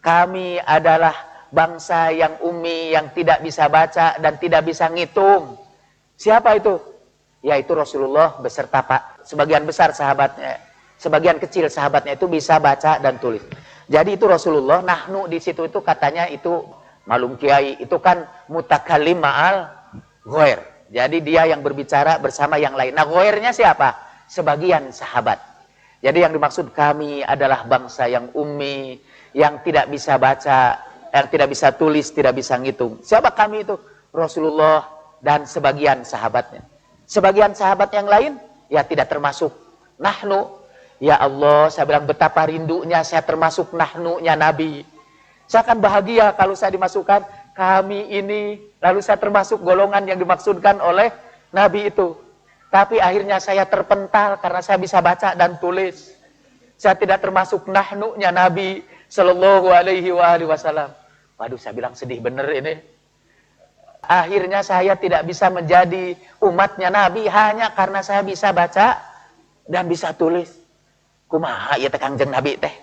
Kami adalah bangsa yang ummi, yang tidak bisa baca dan tidak bisa ngitung. Siapa itu? Yaitu Rasulullah beserta Pak. Sebagian besar sahabatnya, sebagian kecil sahabatnya itu bisa baca dan tulis. Jadi itu Rasulullah, nahnu di situ itu katanya itu malum Kiai, itu kan mutakalim ma'al ghair. Jadi dia yang berbicara bersama yang lain. Nah, ghairnya siapa? Sebagian sahabat. Jadi yang dimaksud kami adalah bangsa yang ummi, yang tidak bisa baca, yang tidak bisa tulis, tidak bisa ngitung. Siapa kami itu? Rasulullah dan sebagian sahabatnya. Sebagian sahabat yang lain, ya tidak termasuk nahnu. Ya Allah, saya bilang betapa rindunya saya termasuk nahnunya Nabi. Saya akan bahagia kalau saya dimasukkan kami ini, lalu saya termasuk golongan yang dimaksudkan oleh Nabi itu. Tapi akhirnya saya terpental karena saya bisa baca dan tulis. Saya tidak termasuk nahnunya Nabi Sallallahu Alaihi Wasallam. Waduh, saya bilang sedih bener ini. Akhirnya saya tidak bisa menjadi umatnya Nabi hanya karena saya bisa baca dan bisa tulis. Kumaha ya Kangjeng Nabi teh.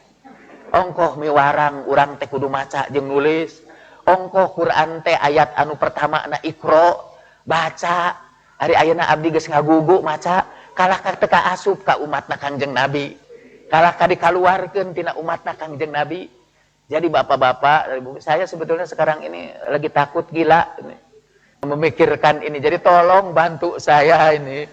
Ongkoh miwarang urang teh kudu maca jeung nulis. Ongkoh Quran teh ayat anu pertama na Iqra baca. Ari ayeuna abdi geus ngagugu maca. Kalah ka teu kaasup ka umatna Kangjeng Nabi. Kalah ka dikaluarkeun tina umatna Kangjeng Nabi. Jadi bapak-bapak, saya sebetulnya sekarang ini lagi takut gila ini. Memikirkan ini. Jadi tolong bantu saya ini.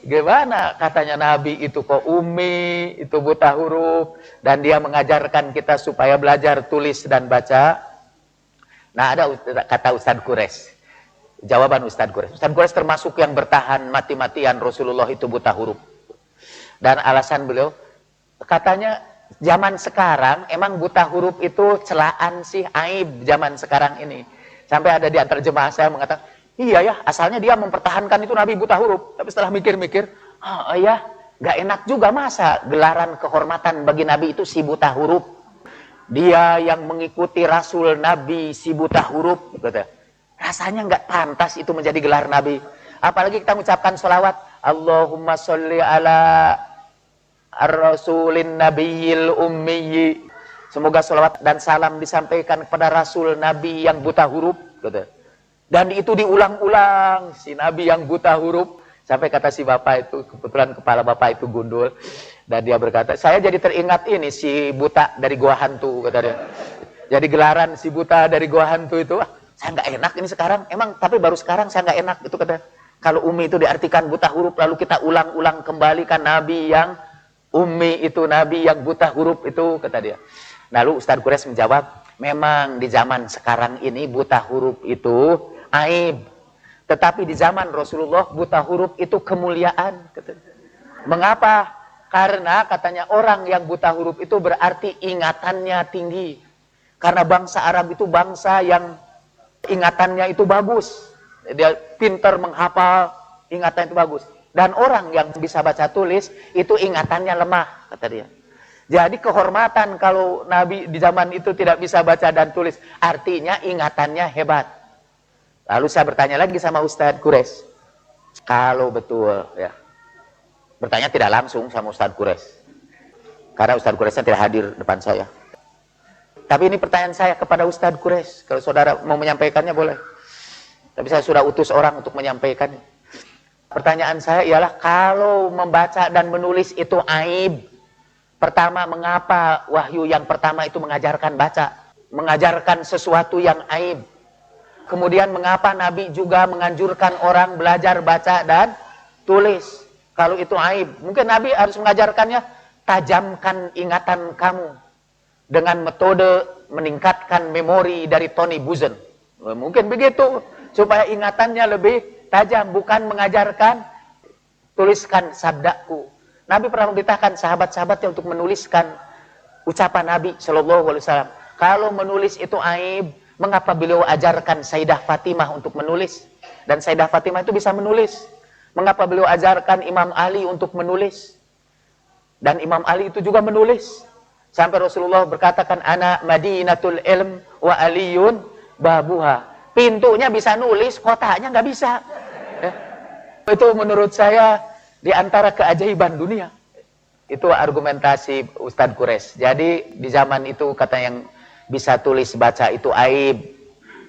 Gimana katanya Nabi itu kok ummi, itu buta huruf, dan dia mengajarkan kita supaya belajar tulis dan baca. Nah, ada kata Ustadz Quraisy. Jawaban Ustadz Quraisy. Ustadz Quraisy termasuk yang bertahan mati-matian Rasulullah itu buta huruf. Dan alasan beliau, katanya zaman sekarang emang buta huruf itu celaan sih, aib zaman sekarang ini. Sampai ada di antara jemaah saya mengatakan, iya ya, asalnya dia mempertahankan itu Nabi buta huruf. Tapi setelah mikir-mikir, ya, gak enak juga masa gelaran kehormatan bagi Nabi itu si buta huruf. Dia yang mengikuti Rasul Nabi si buta huruf. Gitu. Rasanya gak pantas itu menjadi gelar Nabi. Apalagi kita mengucapkan sholawat, Allahumma sholli ala ar-rasulin nabiyil ummiyi. Semoga sholawat dan salam disampaikan kepada Rasul Nabi yang buta huruf. Gitu. Dan itu diulang-ulang si Nabi yang buta huruf. Sampai kata si bapak itu, kebetulan kepala bapak itu gundul. Dan dia berkata, saya jadi teringat ini si buta dari gua hantu, kata dia. Jadi gelaran si buta dari gua hantu itu, saya nggak enak ini sekarang. Emang tapi baru sekarang saya nggak enak itu kata. Kalau ummi itu diartikan buta huruf, lalu kita ulang-ulang kembali kan Nabi yang ummi itu, Nabi yang buta huruf itu, kata dia. Lalu Ustadz Quraisy menjawab, memang di zaman sekarang ini buta huruf itu aib. Tetapi di zaman Rasulullah buta huruf itu kemuliaan. Mengapa? Karena katanya orang yang buta huruf itu berarti ingatannya tinggi. Karena bangsa Arab itu bangsa yang ingatannya itu bagus. Dia pintar menghafal, ingatannya itu bagus. Dan orang yang bisa baca tulis, itu ingatannya lemah, kata dia. Jadi kehormatan kalau Nabi di zaman itu tidak bisa baca dan tulis, artinya ingatannya hebat. Lalu saya bertanya lagi sama Ustadz Quraisy, kalau betul, ya, bertanya tidak langsung sama Ustadz Quraisy, karena Ustadz Quraisy tidak hadir depan saya. Tapi ini pertanyaan saya kepada Ustadz Quraisy, kalau saudara mau menyampaikannya boleh. Tapi saya sudah utus orang untuk menyampaikannya. Pertanyaan saya ialah, kalau membaca dan menulis itu aib, pertama, mengapa wahyu yang pertama itu mengajarkan baca? Mengajarkan sesuatu yang aib. Kemudian mengapa Nabi juga menganjurkan orang belajar baca dan tulis? Kalau itu aib. Mungkin Nabi harus mengajarkannya, tajamkan ingatan kamu dengan metode meningkatkan memori dari Tony Buzan. Mungkin begitu, supaya ingatannya lebih tajam, bukan mengajarkan tuliskan sabdaku. Nabi pernah memerintahkan sahabat-sahabatnya untuk menuliskan ucapan Nabi Shallallahu Alaihi Wasallam. Kalau menulis itu aib, mengapa beliau ajarkan Sayyidah Fatimah untuk menulis? Dan Sayyidah Fatimah itu bisa menulis. Mengapa beliau ajarkan Imam Ali untuk menulis? Dan Imam Ali itu juga menulis. Sampai Rasulullah berkatakan, ana madinatul ilm wa aliyun babuha. Pintunya bisa nulis, kotanya nggak bisa. Itu menurut saya di antara keajaiban dunia. Itu argumentasi Ustadz Quraisy. Jadi di zaman itu kata yang bisa tulis baca itu aib.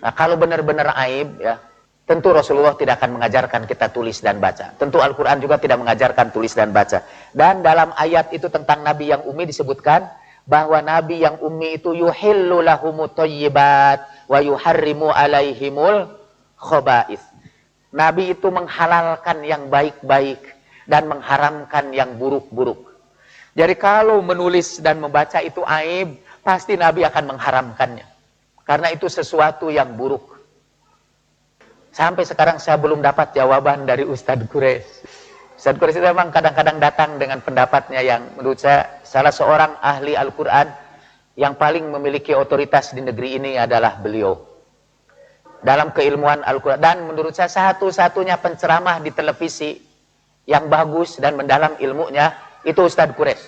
Nah, kalau benar-benar aib, ya, tentu Rasulullah tidak akan mengajarkan kita tulis dan baca. Tentu Al-Quran juga tidak mengajarkan tulis dan baca. Dan dalam ayat itu tentang Nabi yang ummi disebutkan bahwa Nabi yang ummi itu yuhillu lahumut thayyibat wa yuharrimu alaihimul khaba'ith. Nabi itu menghalalkan yang baik-baik dan mengharamkan yang buruk-buruk. Jadi kalau menulis dan membaca itu aib, pasti Nabi akan mengharamkannya. Karena itu sesuatu yang buruk. Sampai sekarang saya belum dapat jawaban dari Ustadz Quraisy. Ustadz Quraisy itu memang kadang-kadang datang dengan pendapatnya yang menurut saya salah seorang ahli Al-Quran yang paling memiliki otoritas di negeri ini adalah beliau. Dalam keilmuan Al-Quran. Dan menurut saya satu-satunya penceramah di televisi yang bagus dan mendalam ilmunya itu Ustadz Quraisy.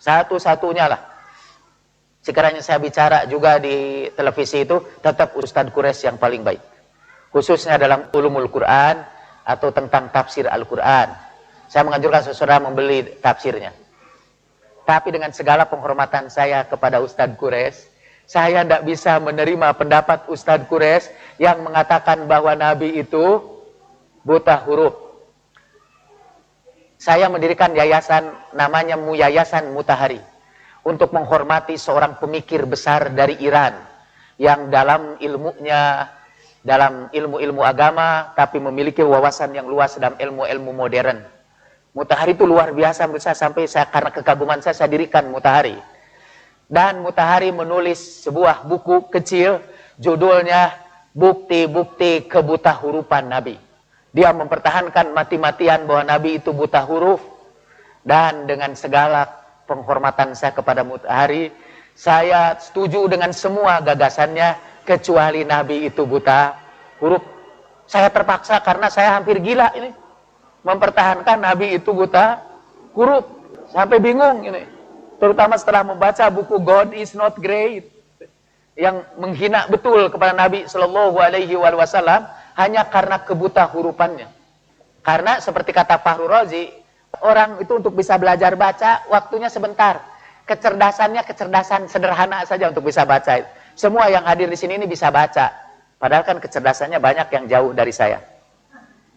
Satu-satunya lah. Sekiranya saya bicara juga di televisi itu, tetap Ustadz Quraisy yang paling baik. Khususnya dalam ulumul Quran atau tentang tafsir Al-Quran. Saya menganjurkan saudara membeli tafsirnya. Tapi dengan segala penghormatan saya kepada Ustadz Quraisy, saya tidak bisa menerima pendapat Ustadz Quraisy yang mengatakan bahwa Nabi itu buta huruf. Saya mendirikan yayasan namanya Yayasan Mutahari untuk menghormati seorang pemikir besar dari Iran yang dalam ilmunya, dalam ilmu-ilmu agama, tapi memiliki wawasan yang luas dalam ilmu-ilmu modern. Mutahari itu luar biasa menurut saya, sampai saya karena kekaguman saya dirikan Mutahari. Dan Mutahari menulis sebuah buku kecil, judulnya Bukti-Bukti Kebutahurufan Nabi. Dia mempertahankan mati-matian bahwa Nabi itu buta huruf. Dan dengan segala penghormatan saya kepada Mutahari, saya setuju dengan semua gagasannya, kecuali Nabi itu buta huruf. Saya terpaksa karena saya hampir gila ini mempertahankan Nabi itu buta huruf. Sampai bingung ini. Terutama setelah membaca buku God is Not Great yang menghina betul kepada Nabi Shallallahu Alaihi Wasallam hanya karena kebuta hurufannya. Karena seperti kata Fahru Razi, orang itu untuk bisa belajar baca waktunya sebentar. Kecerdasannya kecerdasan sederhana saja untuk bisa baca. Semua yang hadir di sini ini bisa baca. Padahal kan kecerdasannya banyak yang jauh dari saya.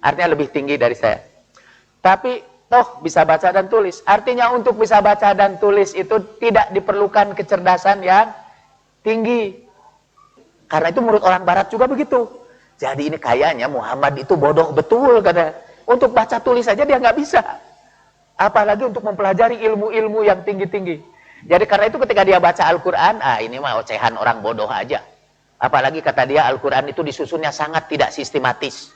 Artinya lebih tinggi dari saya. Tapi toh bisa baca dan tulis. Artinya untuk bisa baca dan tulis itu tidak diperlukan kecerdasan yang tinggi. Karena itu menurut orang barat juga begitu. Jadi ini kayaknya Muhammad itu bodoh betul kata. Untuk baca tulis saja dia nggak bisa. Apalagi untuk mempelajari ilmu-ilmu yang tinggi-tinggi. Jadi karena itu ketika dia baca Al-Quran, ini mah ocehan orang bodoh aja. Apalagi kata dia Al-Quran itu disusunnya sangat tidak sistematis.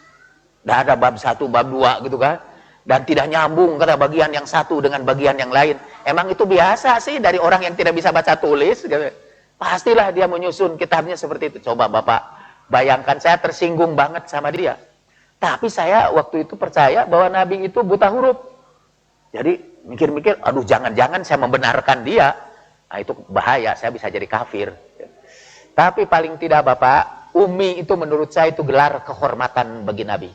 Tidak ada bab 1, bab 2 gitu kan. Dan tidak nyambung kata bagian yang satu dengan bagian yang lain. Emang itu biasa sih dari orang yang tidak bisa baca tulis. Gitu. Pastilah dia menyusun kitabnya seperti itu. Coba Bapak Bayangkan, saya tersinggung banget sama dia. Tapi saya waktu itu percaya bahwa Nabi itu buta huruf. Jadi mikir-mikir, aduh jangan-jangan saya membenarkan dia. Nah itu bahaya, saya bisa jadi kafir. Tapi paling tidak Bapak, Ummi itu menurut saya itu gelar kehormatan bagi Nabi.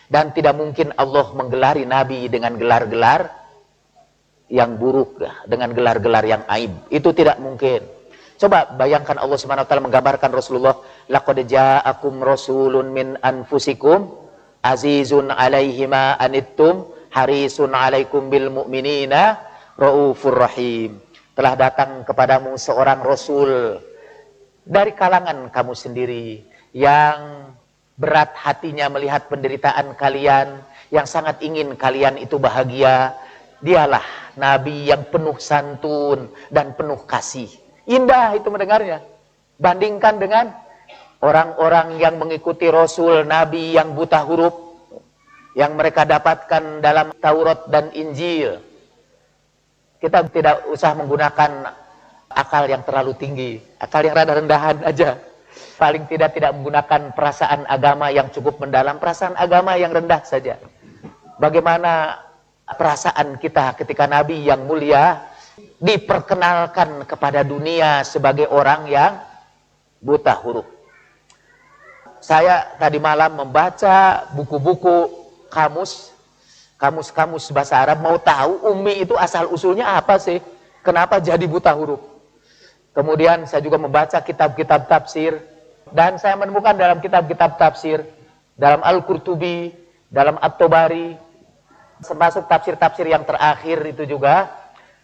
Dan tidak mungkin Allah menggelari Nabi dengan gelar-gelar yang buruk, dengan gelar-gelar yang aib. Itu tidak mungkin. Coba bayangkan Allah Subhanahu wa taala menggambarkan Rasulullah, laqad ja'akum rasulun min anfusikum azizun 'alaihi ma anittum harisun 'alaikum bil mu'minina raufur rahim. Telah datang kepadamu seorang rasul dari kalangan kamu sendiri yang berat hatinya melihat penderitaan kalian, yang sangat ingin kalian itu bahagia. Dialah Nabi yang penuh santun dan penuh kasih. Indah itu mendengarnya. Bandingkan dengan orang-orang yang mengikuti Rasul Nabi yang buta huruf, yang mereka dapatkan dalam Taurat dan Injil. Kita tidak usah menggunakan akal yang terlalu tinggi, akal yang rada rendahan aja. Paling tidak menggunakan perasaan agama yang cukup mendalam, perasaan agama yang rendah saja. Bagaimana perasaan kita ketika Nabi yang mulia diperkenalkan kepada dunia sebagai orang yang buta huruf. Saya tadi malam membaca buku-buku kamus bahasa Arab, mau tahu Ummi itu asal usulnya apa sih? Kenapa jadi buta huruf? Kemudian saya juga membaca kitab-kitab tafsir, dan saya menemukan dalam kitab-kitab tafsir, dalam Al-Qurtubi, dalam At-Tabari, termasuk tafsir-tafsir yang terakhir itu juga,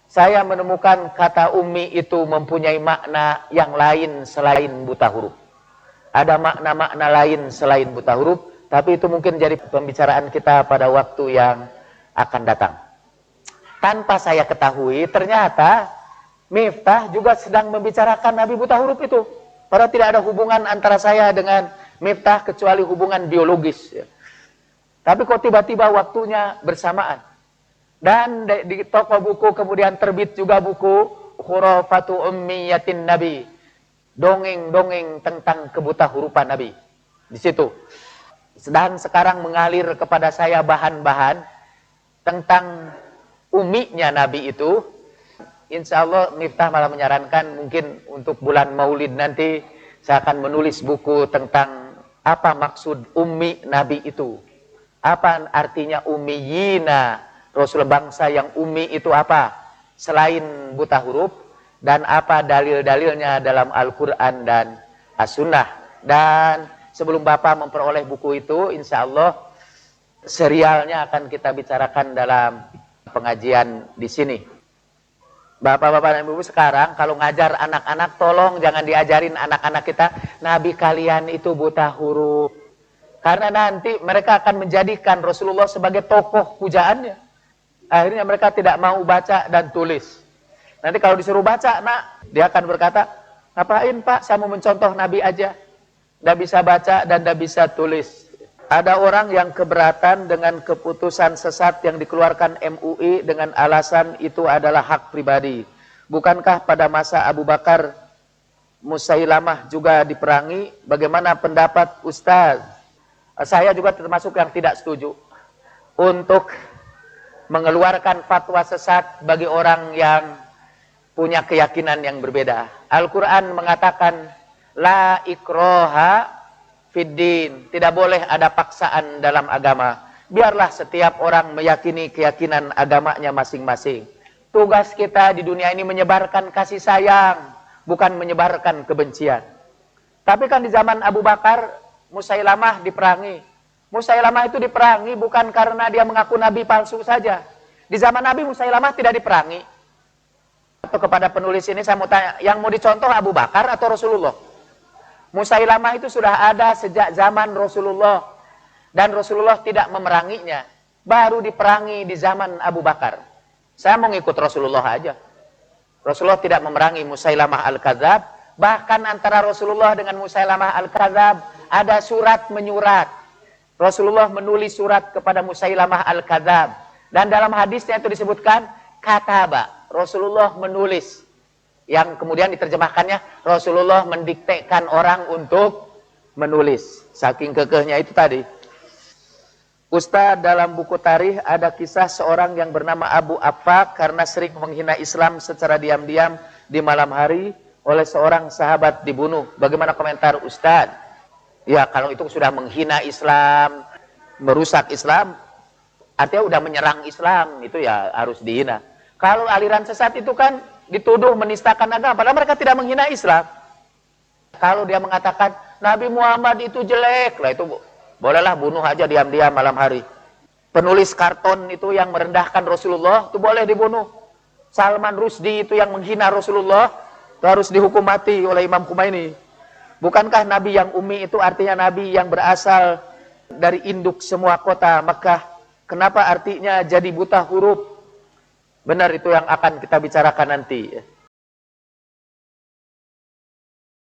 saya menemukan kata Ummi itu mempunyai makna yang lain selain buta huruf. Ada makna-makna lain selain buta huruf, tapi itu mungkin jadi pembicaraan kita pada waktu yang akan datang. Tanpa saya ketahui, ternyata Miftah juga sedang membicarakan Nabi buta huruf itu. Padahal tidak ada hubungan antara saya dengan Miftah kecuali hubungan biologis. Tapi kok tiba-tiba waktunya bersamaan. Dan di toko buku kemudian terbit juga buku Khurafatu Ummiyatin Nabi. Dongeng-dongeng tentang kebuta hurufan Nabi. Di situ. Dan sekarang mengalir kepada saya bahan-bahan tentang umminya Nabi itu. Insya Allah Miftah malah menyarankan mungkin untuk bulan Maulid nanti saya akan menulis buku tentang apa maksud ummi Nabi itu. Apa artinya ummiyina, Rasul bangsa yang ummi itu apa? Selain buta huruf, dan apa dalil-dalilnya dalam Al-Quran dan As-Sunnah. Dan sebelum Bapak memperoleh buku itu, insya Allah serialnya akan kita bicarakan dalam pengajian di sini. Bapak-bapak dan ibu sekarang kalau ngajar anak-anak, tolong jangan diajarin anak-anak kita Nabi kalian itu buta huruf. Karena nanti mereka akan menjadikan Rasulullah sebagai tokoh pujaannya. Akhirnya mereka tidak mau baca dan tulis. Nanti kalau disuruh baca, dia akan berkata, ngapain Pak, saya mau mencontoh Nabi aja. Tidak bisa baca dan tidak bisa tulis. Ada orang yang keberatan dengan keputusan sesat yang dikeluarkan MUI dengan alasan itu adalah hak pribadi. Bukankah pada masa Abu Bakar Musailamah juga diperangi? Bagaimana pendapat Ustaz? Saya juga termasuk yang tidak setuju untuk mengeluarkan fatwa sesat bagi orang yang punya keyakinan yang berbeda. Al-Quran mengatakan la ikroha fiddin, tidak boleh ada paksaan dalam agama. Biarlah setiap orang meyakini keyakinan agamanya masing-masing. Tugas kita di dunia ini menyebarkan kasih sayang, bukan menyebarkan kebencian. Tapi kan di zaman Abu Bakar, Musailamah diperangi. Musailamah itu diperangi bukan karena dia mengaku nabi palsu saja. Di zaman Nabi Musailamah tidak diperangi. Atau kepada penulis ini saya mau tanya, yang mau dicontoh Abu Bakar atau Rasulullah? Musailamah itu sudah ada sejak zaman Rasulullah. Dan Rasulullah tidak memeranginya. Baru diperangi di zaman Abu Bakar. Saya mau ngikut Rasulullah aja. Rasulullah tidak memerangi Musailamah Al-Kadzab. Bahkan antara Rasulullah dengan Musailamah Al-Kadzab ada surat menyurat. Rasulullah menulis surat kepada Musailamah Al-Kadzab. Dan dalam hadisnya itu disebutkan kataba. Rasulullah menulis. Yang kemudian diterjemahkannya Rasulullah mendiktekan orang untuk menulis. Saking kekehnya itu tadi. Ustaz, dalam buku tarikh ada kisah seorang yang bernama Abu Affaq karena sering menghina Islam secara diam-diam di malam hari oleh seorang sahabat dibunuh. Bagaimana komentar Ustaz? Ya, kalau itu sudah menghina Islam, merusak Islam, artinya udah menyerang Islam, itu ya harus dihina. Kalau aliran sesat itu kan dituduh menistakan agama, padahal mereka tidak menghina Islam. Kalau dia mengatakan Nabi Muhammad itu jelek, lah itu bolehlah bunuh aja diam-diam malam hari. Penulis karton itu yang merendahkan Rasulullah, itu boleh dibunuh. Salman Rushdie itu yang menghina Rasulullah, itu harus dihukum mati oleh Imam Khomeini. Bukankah Nabi yang ummi itu artinya Nabi yang berasal dari induk semua kota Mekah? Kenapa artinya jadi buta huruf? Benar, itu yang akan kita bicarakan nanti.